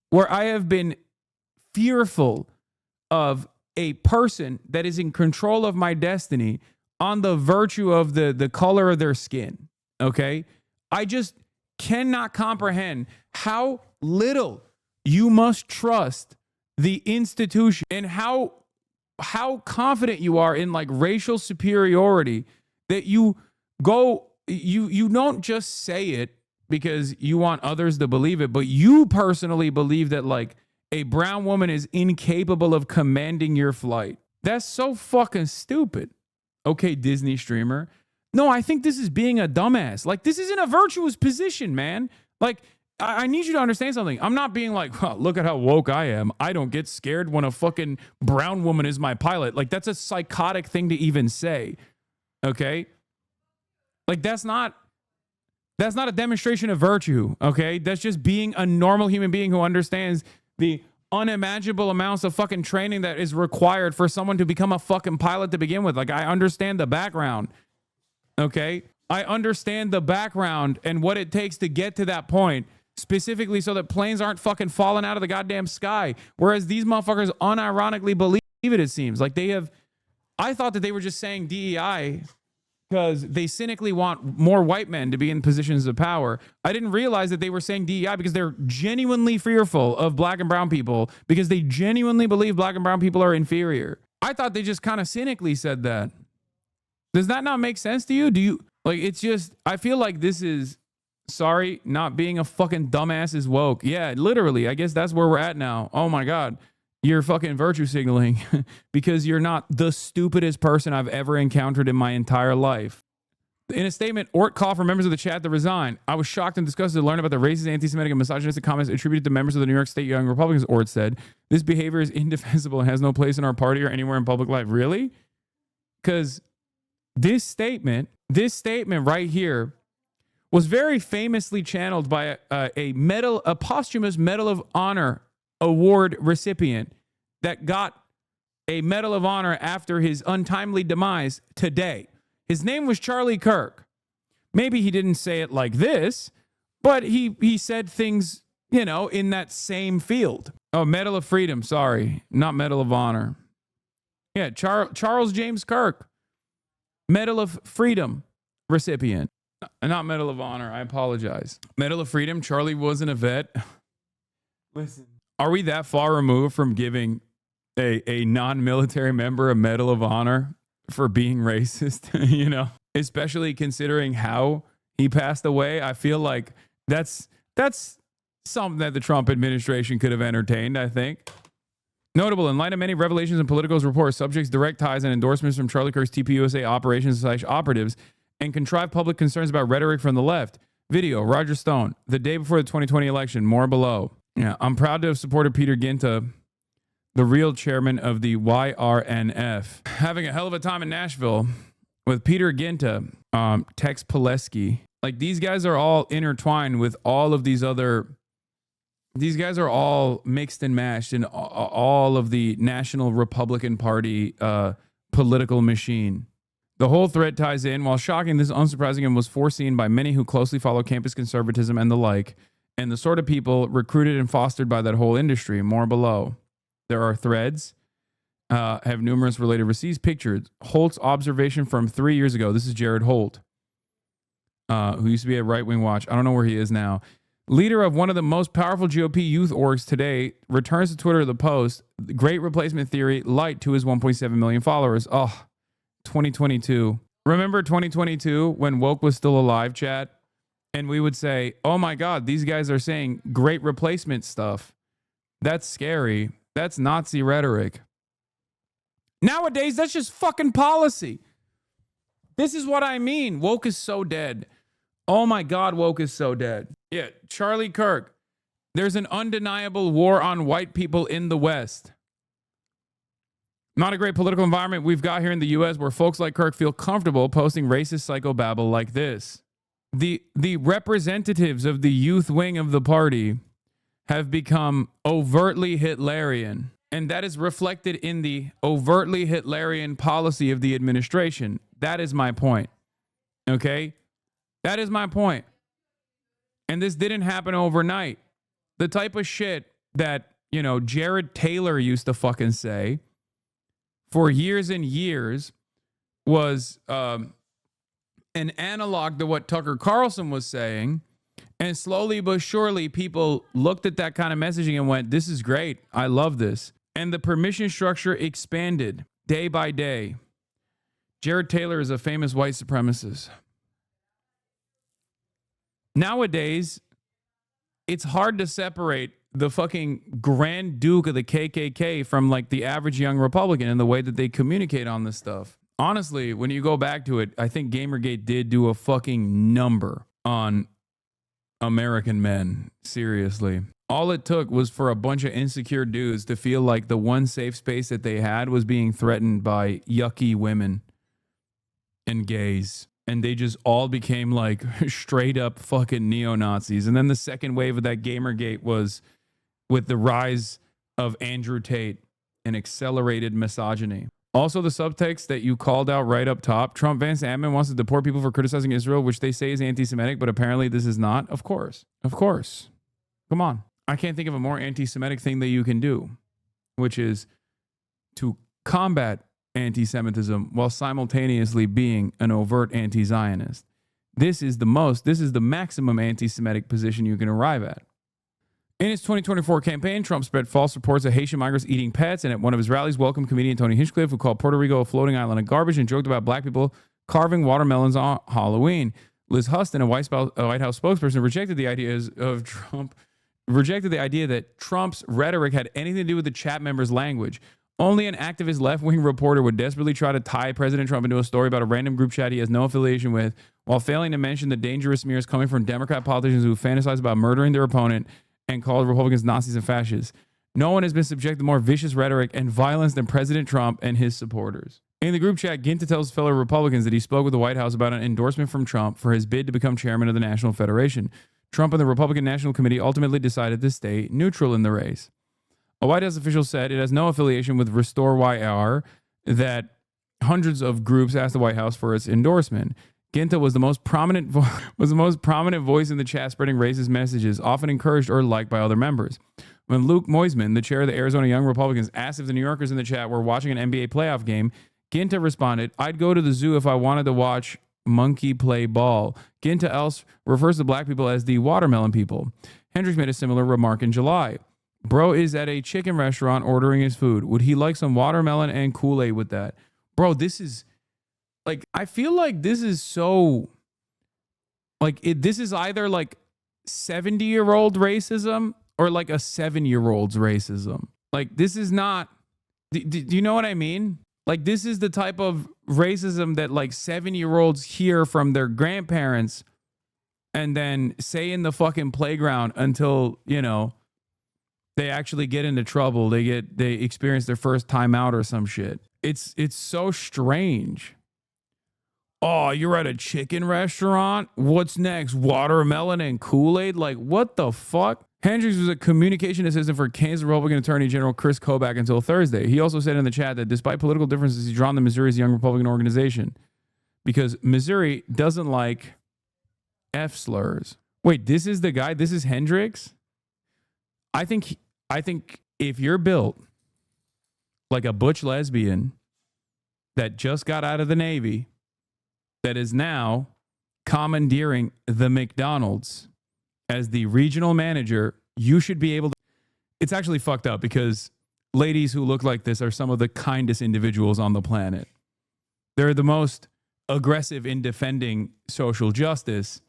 where I have been fearful of a person that is in control of my destiny on the virtue of the color of their skin. Okay. I just cannot comprehend how little you must trust the institution and how confident you are in like racial superiority that you don't just say it because you want others to believe it, but you personally believe that like a brown woman is incapable of commanding your flight. That's so fucking stupid. Okay, Disney streamer. No, I think this is being a dumbass. Like, this isn't a virtuous position, man. Like, I need you to understand something. I'm not being like, oh, look at how woke I am. I don't get scared when a fucking brown woman is my pilot. Like, that's a psychotic thing to even say. Okay? Like, that's not a demonstration of virtue. Okay? That's just being a normal human being who understands the unimaginable amounts of fucking training that is required for someone to become a fucking pilot to begin with. Like, I understand the background. Okay, I understand the background and what it takes to get to that point, specifically so that planes aren't fucking falling out of the goddamn sky. Whereas these motherfuckers unironically believe it seems. Like I thought that they were just saying DEI because they cynically want more white men to be in positions of power. I didn't realize that they were saying DEI because they're genuinely fearful of black and brown people because they genuinely believe black and brown people are inferior. I thought they just kind of cynically said that. Does that not make sense to you? Do you like it's just I feel like this is sorry, not being a fucking dumbass is woke. Yeah, literally. I guess that's where we're at now. Oh my God. You're fucking virtue signaling because you're not the stupidest person I've ever encountered in my entire life. In a statement, Ort called for members of the chat to resign. I was shocked and disgusted to learn about the racist, anti-Semitic, and misogynistic comments attributed to members of the New York State Young Republicans, Ort said. This behavior is indefensible and has no place in our party or anywhere in public life. Really? Because this statement right here was very famously channeled by a posthumous Medal of Honor award recipient that got a Medal of Honor after his untimely demise today. His name was Charlie Kirk. Maybe he didn't say it like this, but he said things, you know, in that same field. Oh, Medal of Freedom. Sorry, not Medal of Honor. Yeah, Charles James Kirk. Medal of Freedom recipient. Not Medal of Honor. I apologize. Medal of Freedom. Charlie wasn't a vet. Listen, are we that far removed from giving a non-military member a Medal of Honor? for being racist, you know, especially considering how he passed away. I feel like that's something that the Trump administration could have entertained, I think. Notable, in light of many revelations in Politico's report, subjects direct ties and endorsements from Charlie Kirk's TPUSA operations / operatives and contrived public concerns about rhetoric from the left. Video, Roger Stone, the day before the 2020 election, more below. Yeah, I'm proud to have supported Peter Ginta, the real chairman of the YRNF. Having a hell of a time in Nashville with Peter Ginta, Tex Pileski. Like, these guys are all intertwined with all of these other... These guys are all mixed and mashed in all of the National Republican Party political machine. The whole thread ties in. While shocking, this is unsurprising and was foreseen by many who closely follow campus conservatism and the like, and the sort of people recruited and fostered by that whole industry. More below. There are threads, have numerous related receipts, pictures. Holt's observation from 3 years ago. This is Jared Holt, who used to be at Right Wing Watch. I don't know where he is now. Leader of one of the most powerful GOP youth orgs today returns to Twitter the post, Great Replacement Theory, light to his 1.7 million followers. Oh, 2022. Remember 2022 when woke was still alive, chat? And we would say, oh my God, these guys are saying great replacement stuff. That's scary. That's Nazi rhetoric. Nowadays, that's just fucking policy. This is what I mean. Woke is so dead. Oh my God, woke is so dead. Yeah, Charlie Kirk. There's an undeniable war on white people in the West. Not a great political environment we've got here in the U.S. where folks like Kirk feel comfortable posting racist psychobabble like this. The representatives of the youth wing of the party have become overtly Hitlerian, and that is reflected in the overtly Hitlerian policy of the administration. That is my point. Okay? That is my point. And this didn't happen overnight. The type of shit that, you know, Jared Taylor used to fucking say for years and years was an analog to what Tucker Carlson was saying. And slowly but surely, people looked at that kind of messaging and went, this is great. I love this. And the permission structure expanded day by day. Jared Taylor is a famous white supremacist. Nowadays, it's hard to separate the fucking Grand Duke of the KKK from like the average young Republican in the way that they communicate on this stuff. Honestly, when you go back to it, I think Gamergate did do a fucking number on American men. Seriously. All it took was for a bunch of insecure dudes to feel like the one safe space that they had was being threatened by yucky women and gays. And they just all became like straight up fucking neo-Nazis. And then the second wave of that Gamergate was with the rise of Andrew Tate and accelerated misogyny. Also, the subtext that you called out right up top, Trump Vance Admin wants to deport people for criticizing Israel, which they say is anti-Semitic, but apparently this is not. Of course. Of course. Come on. I can't think of a more anti-Semitic thing that you can do, which is to combat anti-Semitism while simultaneously being an overt anti-Zionist. This is the maximum anti-Semitic position you can arrive at. In his 2024 campaign, Trump spread false reports of Haitian migrants eating pets, and at one of his rallies, welcomed comedian Tony Hinchcliffe, who called Puerto Rico a floating island of garbage and joked about black people carving watermelons on Halloween. Liz Huston, a White House spokesperson, rejected the idea that Trump's rhetoric had anything to do with the chat members' language. Only an activist left-wing reporter would desperately try to tie President Trump into a story about a random group chat he has no affiliation with, while failing to mention the dangerous smears coming from Democrat politicians who fantasize about murdering their opponent and call Republicans Nazis and fascists. No one has been subject to more vicious rhetoric and violence than President Trump and his supporters. In the group chat, Ginta tells fellow Republicans that he spoke with the White House about an endorsement from Trump for his bid to become chairman of the National Federation. Trump and the Republican National Committee ultimately decided to stay neutral in the race. A White House official said it has no affiliation with Restore YR, that hundreds of groups asked the White House for its endorsement. Ginta was the most prominent voice in the chat, spreading racist messages, often encouraged or liked by other members. When Luke Moisman, the chair of the Arizona Young Republicans, asked if the New Yorkers in the chat were watching an NBA playoff game, Ginta responded, "I'd go to the zoo if I wanted to watch monkey play ball." Ginta else refers to black people as the watermelon people. Hendricks made a similar remark in July. Bro is at a chicken restaurant ordering his food. Would he like some watermelon and Kool-Aid with that? Bro, this is Like, I feel like this is so, like, this is either like 70-year-old racism or like a 7-year-old's racism. Like, this is not, do you know what I mean? Like, this is the type of racism that like 7-year-olds hear from their grandparents and then say in the fucking playground until, you know, they actually get into trouble. They experience their first timeout or some shit. It's so strange. Oh, you're at a chicken restaurant? What's next? Watermelon and Kool-Aid? Like, what the fuck? Hendricks was a communication assistant for Kansas Republican Attorney General Chris Kobach until Thursday. He also said in the chat that despite political differences, he's drawn to Missouri's Young Republican organization because Missouri doesn't like F slurs. Wait, this is the guy? This is Hendricks? I think if you're built like a butch lesbian that just got out of the Navy, that is now commandeering the McDonald's as the regional manager, you should be able to. It's actually fucked up because ladies who look like this are some of the kindest individuals on the planet. They're the most aggressive in defending social justice,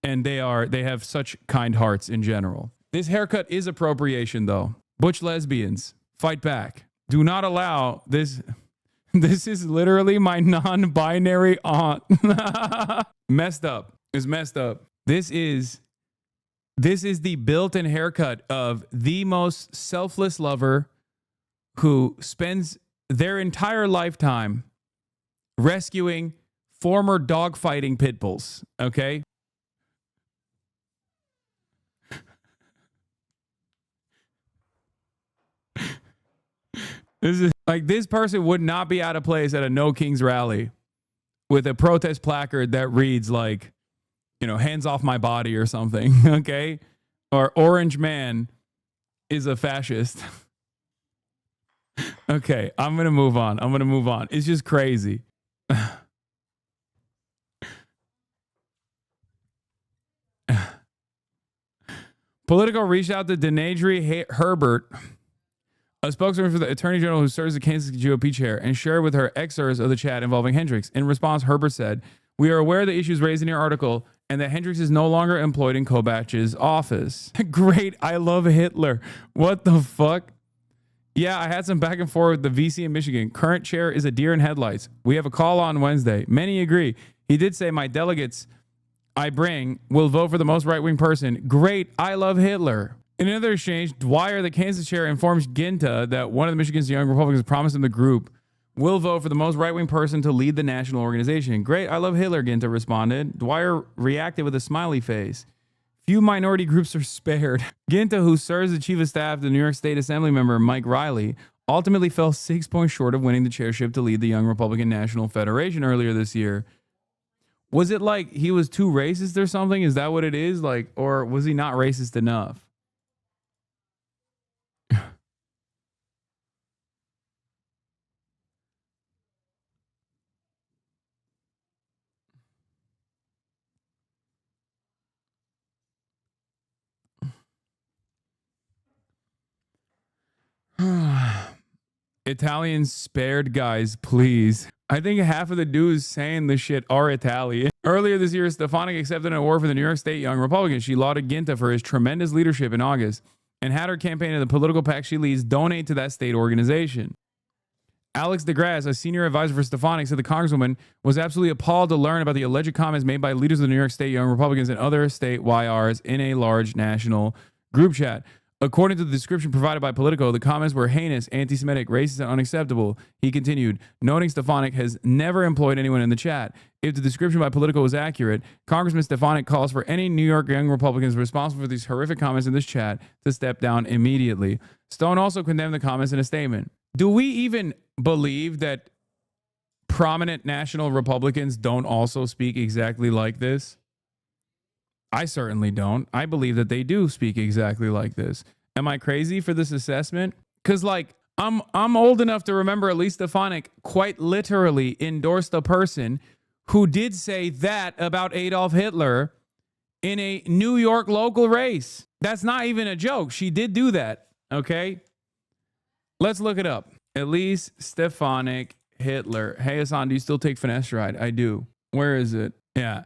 and they have such kind hearts in general. This haircut is appropriation, though. Butch lesbians, fight back. Do not allow this. This is literally my non-binary aunt. Messed up. It's messed up. This is the built-in haircut of the most selfless lover who spends their entire lifetime rescuing former dogfighting pit bulls. Okay? This is like, this person would not be out of place at a No Kings rally with a protest placard that reads like, you know, hands off my body or something. Okay. Or Orange Man is a fascist. Okay. I'm going to move on. It's just crazy. Politico reached out to Denadri Herbert, a spokesman for the Attorney General who serves the Kansas GOP chair, and shared with her excerpts of the chat involving Hendricks. In response, Herbert said, "We are aware of the issues raised in your article and that Hendricks is no longer employed in Kobach's office." Great. I love Hitler. What the fuck? Yeah, I had some back and forth with the VC in Michigan. Current chair is a deer in headlights. We have a call on Wednesday. Many agree. He did say my delegates I bring will vote for the most right-wing person. Great. I love Hitler. In another exchange, Dwyer, the Kansas chair, informs Ginta that one of the Michigan's young Republicans promised him the group will vote for the most right-wing person to lead the national organization. Great, I love Hitler, Ginta responded. Dwyer reacted with a smiley face. Few minority groups are spared. Ginta, who serves as the chief of staff to the New York State Assembly member Mike Riley, ultimately fell 6 points short of winning the chairship to lead the Young Republican National Federation earlier this year. Was it like he was too racist or something? Is that what it is? Like, or was he not racist enough? Italians spared, guys, please. I think half of the dudes saying this shit are Italian. Earlier this year, Stefanik accepted an award for the New York State Young Republicans. She lauded Ginta for his tremendous leadership in August and had her campaign and the political PAC she leads donate to that state organization. Alex DeGrasse, a senior advisor for Stefanik, said the Congresswoman was absolutely appalled to learn about the alleged comments made by leaders of the New York State Young Republicans and other state YRs in a large national group chat. According to the description provided by Politico, the comments were heinous, anti-Semitic, racist, and unacceptable. He continued, noting Stefanik has never employed anyone in the chat. If the description by Politico was accurate, Congressman Stefanik calls for any New York Young Republicans responsible for these horrific comments in this chat to step down immediately. Stone also condemned the comments in a statement. Do we even believe that prominent national Republicans don't also speak exactly like this? I certainly don't. I believe that they do speak exactly like this. Am I crazy for this assessment? Because like I'm old enough to remember at least Stefanik quite literally endorsed a person who did say that about Adolf Hitler in a New York local race. That's not even a joke. She did do that. Okay. Let's look it up. Elise Stefanik, Hitler. Hey, Hasan, do you still take finasteride? I do. Where is it? Yeah.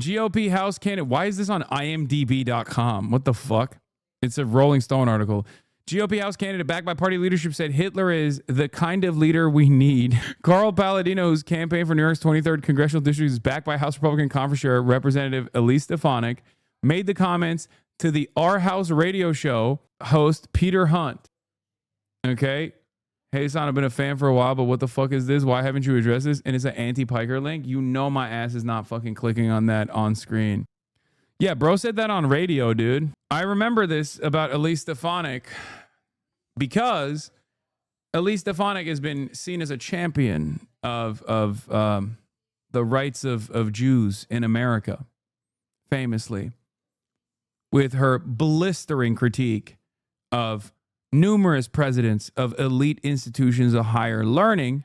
GOP House candidate. Why is this on imdb.com? What the fuck? It's a Rolling Stone article. GOP House candidate backed by party leadership said Hitler is the kind of leader we need. Carl Palladino, whose campaign for New York's 23rd congressional district is backed by House Republican Conference Chair Representative Elise Stefanik, made the comments to the Our House radio show host Peter Hunt. Okay. Hey, son, I've been a fan for a while, but what the fuck is this? Why haven't you addressed this? And it's an anti-Piker link. You know my ass is not fucking clicking on that on screen. Yeah, bro said that on radio, dude. I remember this about Elise Stefanik because Elise Stefanik has been seen as a champion of the rights of Jews in America, famously, with her blistering critique of numerous presidents of elite institutions of higher learning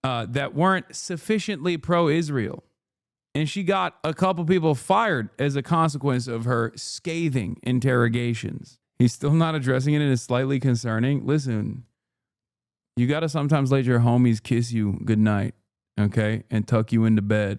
that weren't sufficiently pro-Israel. And she got a couple people fired as a consequence of her scathing interrogations. He's still not addressing it and it's slightly concerning. Listen, you got to sometimes let your homies kiss you goodnight, okay? And tuck you into bed.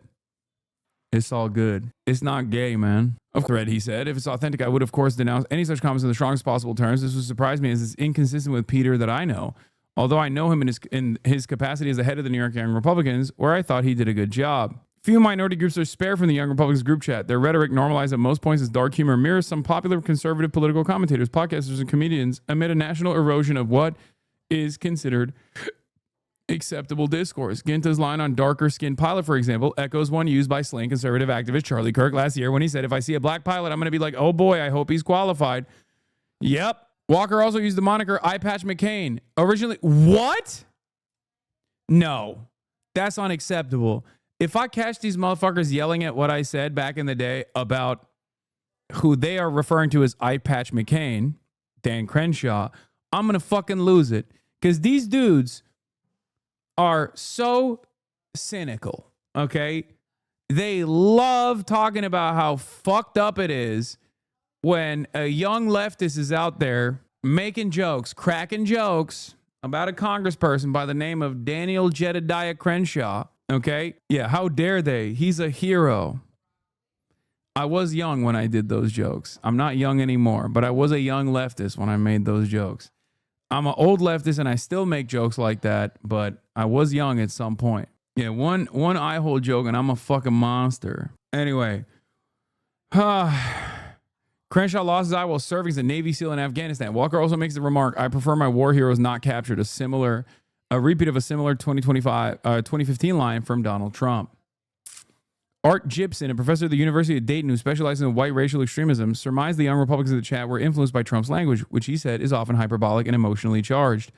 It's all good. It's not gay, man. Of thread, he said. If it's authentic, I would, of course, denounce any such comments in the strongest possible terms. This would surprise me as it's inconsistent with Peter that I know. Although I know him in his capacity as the head of the New York Young Republicans, where I thought he did a good job. Few minority groups are spared from the Young Republicans group chat. Their rhetoric, normalized at most points as dark humor, mirrors some popular conservative political commentators, podcasters, and comedians amid a national erosion of what is considered acceptable discourse. Ginta's line on darker skinned pilot, for example, echoes one used by slain conservative activist Charlie Kirk last year when he said, if I see a black pilot, I'm going to be like, oh boy, I hope he's qualified. Yep. Walker also used the moniker Eye Patch McCain. Originally, what? No, that's unacceptable. If I catch these motherfuckers yelling at what I said back in the day about who they are referring to as Eye Patch McCain, Dan Crenshaw, I'm going to fucking lose it. Because these dudes are so cynical, okay? They love talking about how fucked up it is when a young leftist is out there making jokes, cracking jokes about a congressperson by the name of Daniel Jedediah Crenshaw, okay? Yeah, how dare they? He's a hero. I was young when I did those jokes. I'm not young anymore, but I was a young leftist when I made those jokes. I'm an old leftist and I still make jokes like that, but I was young at some point. Yeah, one eye hole joke and I'm a fucking monster. Anyway, Crenshaw lost his eye while serving as a Navy SEAL in Afghanistan. Walker also makes the remark, I prefer my war heroes not captured, a repeat of a similar 2015 line from Donald Trump. Art Gibson, a professor at the University of Dayton who specializes in white racial extremism, surmised the young Republicans in the chat were influenced by Trump's language, which he said is often hyperbolic and emotionally charged.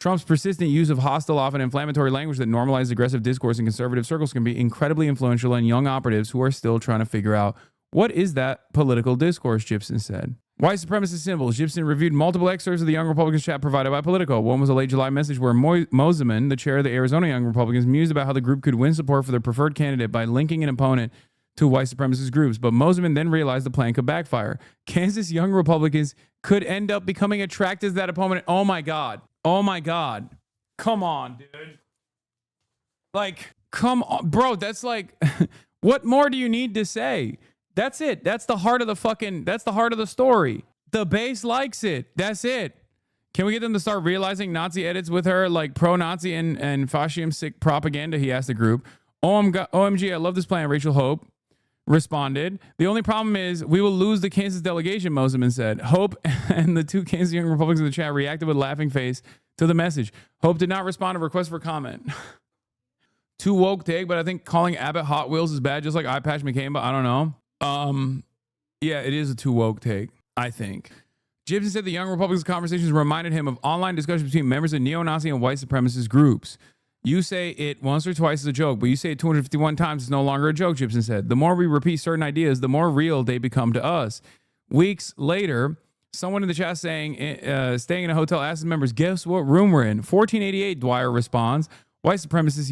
Trump's persistent use of hostile, often inflammatory language that normalizes aggressive discourse in conservative circles can be incredibly influential on young operatives who are still trying to figure out what is that political discourse, Gibson said. White supremacist symbols. Gibson reviewed multiple excerpts of the Young Republicans chat provided by Politico. One was a late July message where Moseman, the chair of the Arizona Young Republicans, mused about how the group could win support for their preferred candidate by linking an opponent to white supremacist groups. But Moseman then realized the plan could backfire. Kansas Young Republicans could end up becoming attracted to that opponent. Oh my God. Oh my God. Come on, dude. Like, come on. Bro, that's like, what more do you need to say? That's it. That's the heart of the story. The base likes it. That's it. Can we get them to start realizing Nazi edits with her, like pro-Nazi and fascistic propaganda? He asked the group. OMG, I love this plan, Rachel Hope responded. The only problem is we will lose the Kansas delegation, Moseman said. Hope and the two Kansas Young Republicans in the chat reacted with a laughing face to the message. Hope did not respond to requests for comment. Too woke take, but I think calling Abbott Hot Wheels is bad, just like Eye Patch McCain, but I don't know. Yeah, it is a too woke take, I think. Gibson said the Young Republicans conversations reminded him of online discussions between members of neo-Nazi and white supremacist groups. You say it once or twice as a joke, but you say it 251 times, it's no longer a joke, Gibson said. The more we repeat certain ideas, the more real they become to us. Weeks later, someone in the chat saying, staying in a hotel asked the members, guess what room we're in? 1488, Dwyer responds. White supremacists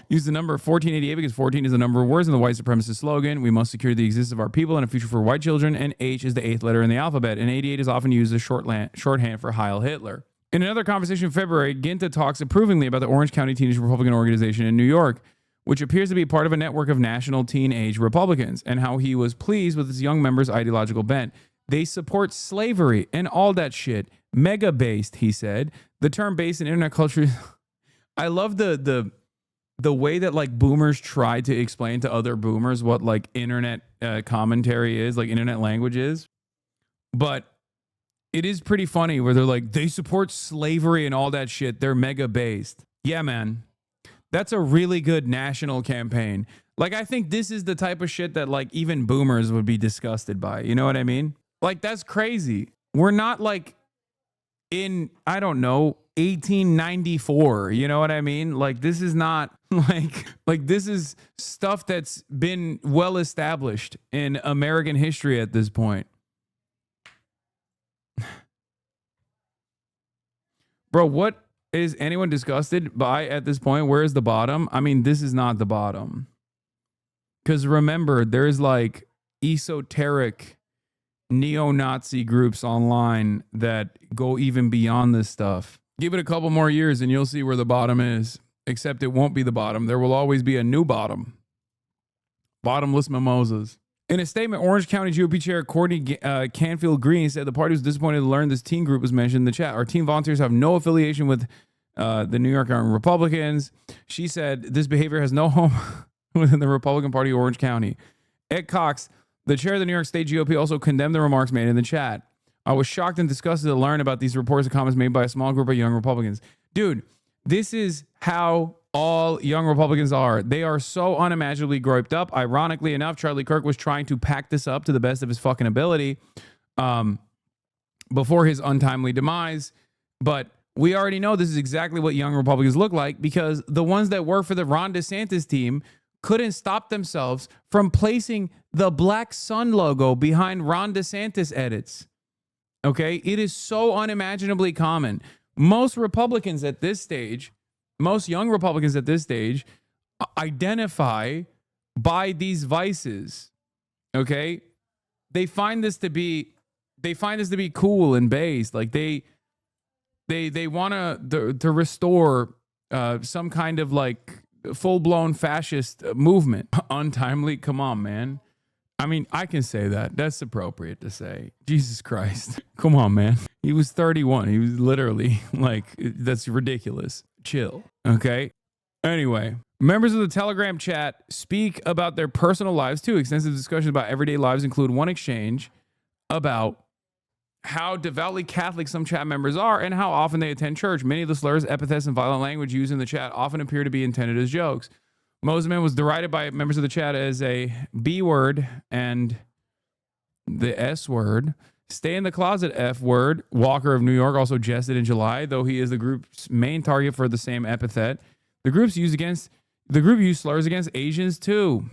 use the number 1488 because 14 is the number of words in the white supremacist slogan. We must secure the existence of our people and a future for white children. And H is the 8th letter in the alphabet. And 88 is often used as shorthand for Heil Hitler. In another conversation in February, Ginta talks approvingly about the Orange County Teenage Republican Organization in New York, which appears to be part of a network of national teenage Republicans, and how he was pleased with his young members' ideological bent. They support slavery and all that shit. Mega based, he said. The term based in internet culture. I love the way that like boomers try to explain to other boomers what like internet commentary is, like internet language is. But it is pretty funny where they're like, they support slavery and all that shit. They're mega based. Yeah, man. That's a really good national campaign. Like, I think this is the type of shit that like even boomers would be disgusted by. You know what I mean? Like, that's crazy. We're not like in, I don't know, 1894. You know what I mean? Like, this is not like this is stuff that's been well established in American history at this point. Bro, what is anyone disgusted by at this point? Where is the bottom? I mean, this is not the bottom. Because remember, there's like esoteric neo-Nazi groups online that go even beyond this stuff. Give it a couple more years and you'll see where the bottom is. Except it won't be the bottom. There will always be a new bottom. Bottomless mimosas. In a statement, Orange County GOP Chair Courtney Canfield Green said the party was disappointed to learn this teen group was mentioned in the chat. Our teen volunteers have no affiliation with the New York Republicans. She said this behavior has no home within the Republican Party of Orange County. Ed Cox, the chair of the New York State GOP, also condemned the remarks made in the chat. I was shocked and disgusted to learn about these reports and comments made by a small group of young Republicans. Dude, this is how all young Republicans are. They are so unimaginably groped up. Ironically enough, Charlie Kirk was trying to pack this up to the best of his fucking ability before his untimely demise. But we already know this is exactly what young Republicans look like, because the ones that work for the Ron DeSantis team couldn't stop themselves from placing the Black Sun logo behind Ron DeSantis edits. Okay? It is so unimaginably common. Most Republicans at this stage, most young Republicans at this stage identify by these vices. Okay? They find this to be cool and based. Like they want to restore some kind of like full-blown fascist movement. Untimely? Come on, man. I mean, I can say that. That's appropriate to say. Jesus Christ. Come on, man. He was 31. He was literally like, that's ridiculous. Chill. Okay? Anyway, members of the Telegram chat speak about their personal lives too. Extensive discussions about everyday lives include one exchange about how devoutly Catholic some chat members are and how often they attend church. Many of the slurs, epithets, and violent language used in the chat often appear to be intended as jokes. Moseman was derided by members of the chat as a B word and the S word. Stay in the closet F word. Walker of New York also jested in July, though he is the group's main target for the same epithet. The group used slurs against Asians too.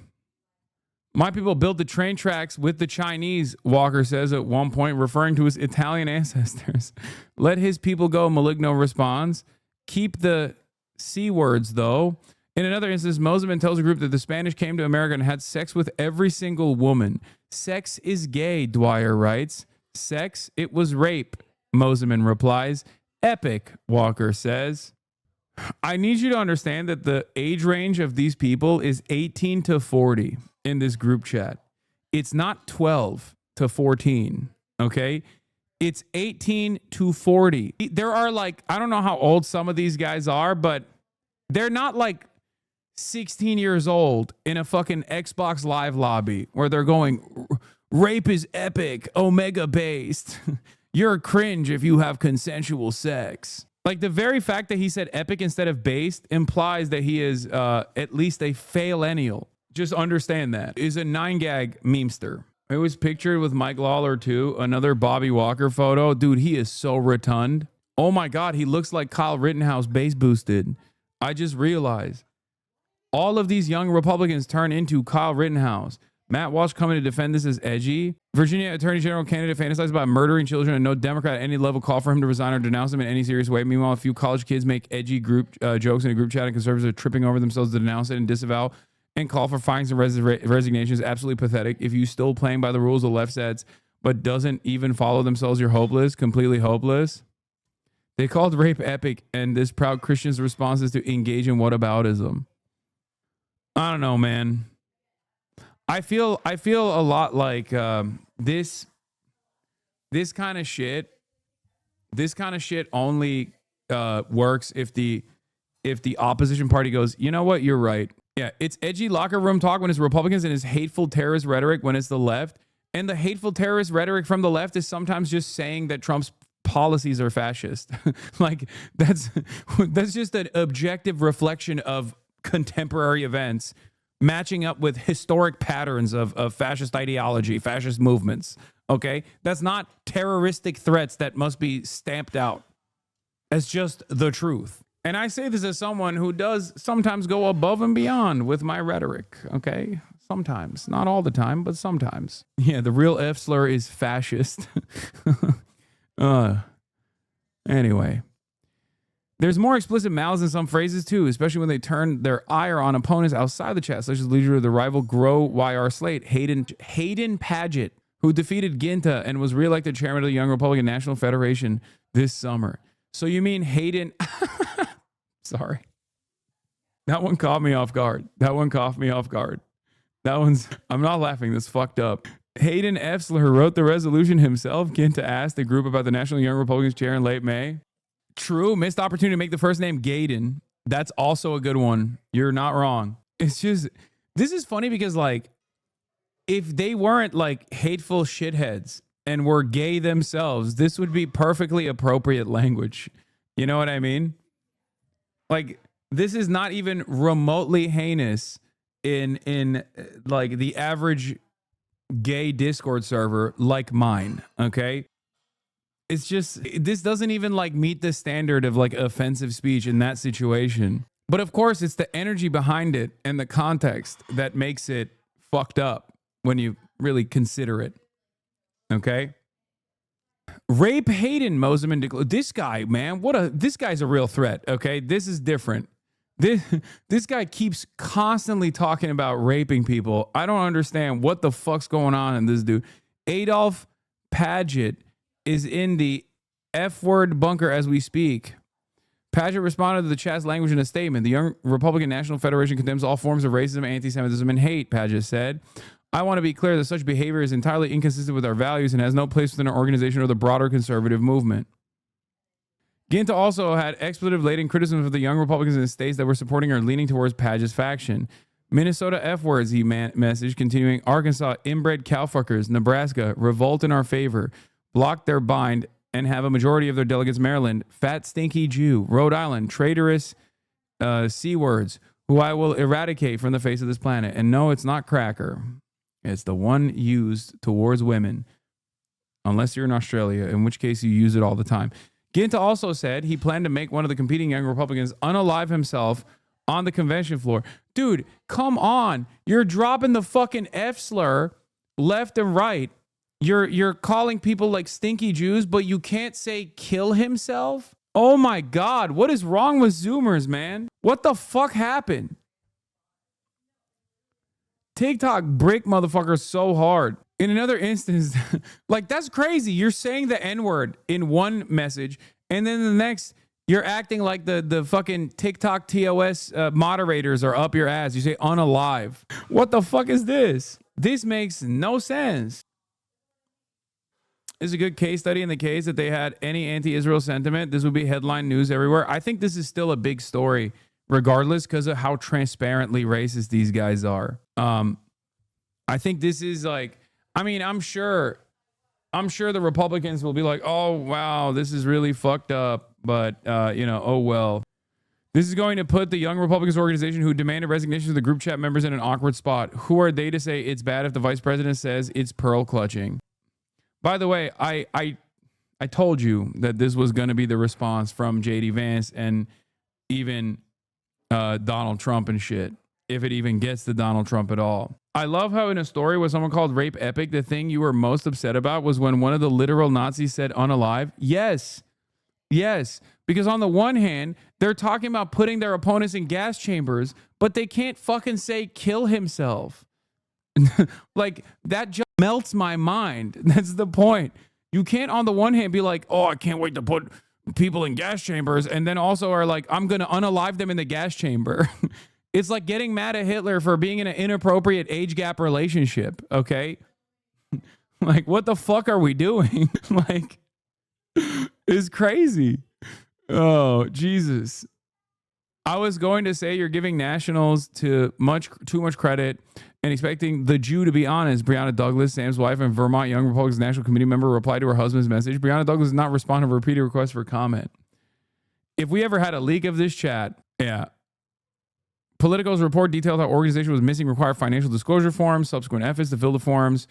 My people built the train tracks with the Chinese, Walker says at one point, referring to his Italian ancestors. Let his people go, Maligno responds. Keep the C words, though. In another instance, Moseman tells the group that the Spanish came to America and had sex with every single woman. Sex is gay, Dwyer writes. Sex, it was rape, Moseman replies. Epic, Walker says. I need you to understand that the age range of these people is 18 to 40 in this group chat. It's not 12 to 14, okay? It's 18 to 40. There are like, I don't know how old some of these guys are, but they're not like 16 years old in a fucking Xbox Live lobby where they're going, rape is epic, Omega based. You're cringe if you have consensual sex. Like the very fact that he said epic instead of based implies that he is at least a faillennial. Just understand that. Is a 9gag memester. It was pictured with Mike Lawler too. Another Bobby Walker photo. Dude, he is so rotund. Oh my God, he looks like Kyle Rittenhouse bass boosted. I just realized. All of these young Republicans turn into Kyle Rittenhouse. Matt Walsh coming to defend this as edgy. Virginia Attorney General candidate fantasized about murdering children, and no Democrat at any level call for him to resign or denounce him in any serious way. Meanwhile, a few college kids make edgy group jokes in a group chat, and conservatives are tripping over themselves to denounce it and disavow and call for fines and resignations. Absolutely pathetic. If you still playing by the rules the left sets, but doesn't even follow themselves, you're hopeless, completely hopeless. They called rape epic, and this proud Christian's response is to engage in whataboutism. I don't know, man. I feel a lot like this kind of shit. This kind of shit only works if the opposition party goes, you know what, you're right. Yeah, it's edgy locker room talk when it's Republicans, and it's hateful terrorist rhetoric when it's the left. And the hateful terrorist rhetoric from the left is sometimes just saying that Trump's policies are fascist. Like that's just an objective reflection of contemporary events matching up with historic patterns of fascist ideology, fascist movements. Okay? That's not terroristic threats that must be stamped out. That's just the truth. And I say this as someone who does sometimes go above and beyond with my rhetoric. Okay? Sometimes. Not all the time, but sometimes. Yeah, the real F slur is fascist. Anyway. There's more explicit malice in some phrases too, especially when they turn their ire on opponents outside the chat, such as leader of the rival Grow YR Slate, Hayden Paget, who defeated Ginta and was reelected chairman of the Young Republican National Federation this summer. So you mean Hayden? Sorry. That one caught me off guard. That one's, I'm not laughing. That's fucked up. Hayden Efsler wrote the resolution himself. Ginta asked the group about the National Young Republicans chair in late May. True. Missed opportunity to make the first name Gaydon. That's also a good one. You're not wrong. It's just, this is funny because like, if they weren't like hateful shitheads and were gay themselves, this would be perfectly appropriate language. You know what I mean? Like, this is not even remotely heinous in like the average gay Discord server like mine, okay? It's just, this doesn't even like meet the standard of like offensive speech in that situation. But of course, it's the energy behind it and the context that makes it fucked up when you really consider it. Okay? Rape Hayden Moseman. This guy, man, this guy's a real threat. Okay? This is different. This guy keeps constantly talking about raping people. I don't understand what the fuck's going on in this dude. Adolf Paget is in the F-word bunker as we speak. Paget responded to the chat's language in a statement. The Young Republican National Federation condemns all forms of racism, anti-Semitism, and hate, Paget said. I want to be clear that such behavior is entirely inconsistent with our values and has no place within our organization or the broader conservative movement. Ginta also had expletive-laden criticism of the Young Republicans in the states that were supporting or leaning towards Paget's faction. Minnesota F-words, he messaged, continuing, Arkansas, inbred cowfuckers, Nebraska, revolt in our favor, block their bind, and have a majority of their delegates Maryland, fat stinky Jew, Rhode Island, traitorous C-words, who I will eradicate from the face of this planet. And no, it's not cracker. It's the one used towards women, unless you're in Australia, in which case you use it all the time. Ginta also said he planned to make one of the competing Young Republicans unalive himself on the convention floor. Dude, come on. You're dropping the fucking F slur left and right. You're calling people like stinky Jews, but you can't say kill himself? Oh my God, what is wrong with Zoomers, man? What the fuck happened? TikTok brick motherfuckers so hard. In another instance, like that's crazy. You're saying the N-word in one message, and then the next, you're acting like the fucking TikTok TOS moderators are up your ass. You say unalive. What the fuck is this? This makes no sense. This is a good case study in the case that they had any anti-Israel sentiment. This would be headline news everywhere. I think this is still a big story, regardless, because of how transparently racist these guys are. I think this is like, I mean, I'm sure the Republicans will be like, oh, wow, this is really fucked up. But, oh, well. This is going to put the Young Republicans organization who demanded resignation of the group chat members in an awkward spot. Who are they to say it's bad if the vice president says it's pearl clutching? By the way, I told you that this was going to be the response from J.D. Vance and even Donald Trump and shit, if it even gets to Donald Trump at all. I love how in a story where someone called rape epic, the thing you were most upset about was when one of the literal Nazis said unalive. Yes. Because on the one hand, they're talking about putting their opponents in gas chambers, but they can't fucking say kill himself. Like, that just melts my mind. That's the point. You can't on the one hand be like, oh, I can't wait to put people in gas chambers, and then also are like, I'm going to unalive them in the gas chamber. It's like getting mad at Hitler for being in an inappropriate age gap relationship. Okay. Like, what the fuck are we doing? Like, it's crazy. Oh, Jesus. I was going to say you're giving nationals too much credit and expecting the Jew to be honest. Breonna Douglas, Sam's wife and Vermont Young Republicans National Committee member, replied to her husband's message. Breonna Douglas did not respond to repeated requests for comment. If we ever had a leak of this chat, yeah. Politico's report detailed how organization was missing required financial disclosure forms. Subsequent efforts to fill the forms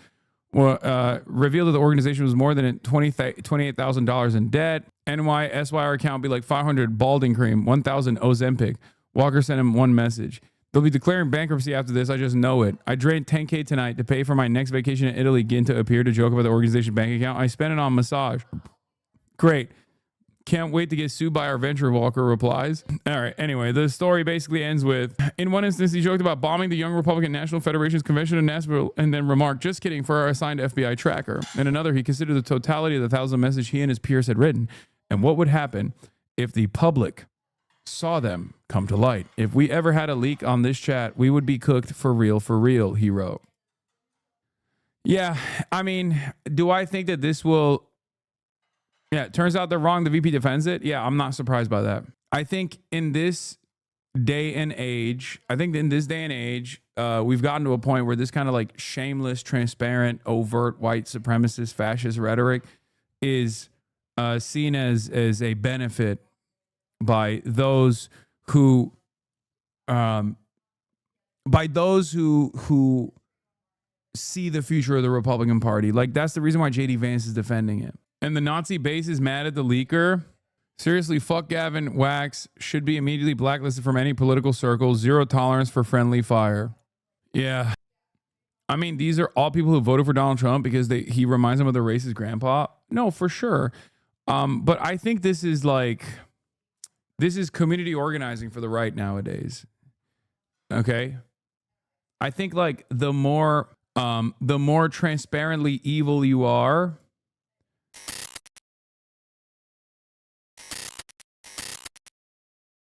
revealed that the organization was more than $28,000 in debt. NYSYR account be like 500 Balding Cream, 1,000 Ozempic. Walker sent him one message. They'll be declaring bankruptcy after this. I just know it. I drained $10K tonight to pay for my next vacation in Italy. Ginta appeared to joke about the organization bank account. I spent it on massage. Great. Can't wait to get sued by our venture, Walker replies. All right. Anyway, the story basically ends with, in one instance, he joked about bombing the Young Republican National Federation's convention in Nashville and then remarked, just kidding, for our assigned FBI tracker. In another, he considered the totality of the 1,000 message he and his peers had written and what would happen if the public saw them come to light. If we ever had a leak on this chat, we would be cooked for real, he wrote. Yeah, I mean, do I think that this will... Yeah, it turns out they're wrong. The VP defends it. Yeah, I'm not surprised by that. I think in this day and age, we've gotten to a point where this kind of like shameless, transparent, overt white supremacist, fascist rhetoric is seen as a benefit by those who see the future of the Republican Party. Like, that's the reason why JD Vance is defending it. And the Nazi base is mad at the leaker. Seriously, fuck Gavin Wax. Should be immediately blacklisted from any political circle. Zero tolerance for friendly fire. Yeah. I mean, these are all people who voted for Donald Trump because he reminds them of their racist grandpa. No, for sure. But I think this is community organizing for the right nowadays. Okay. I think like the more transparently evil you are,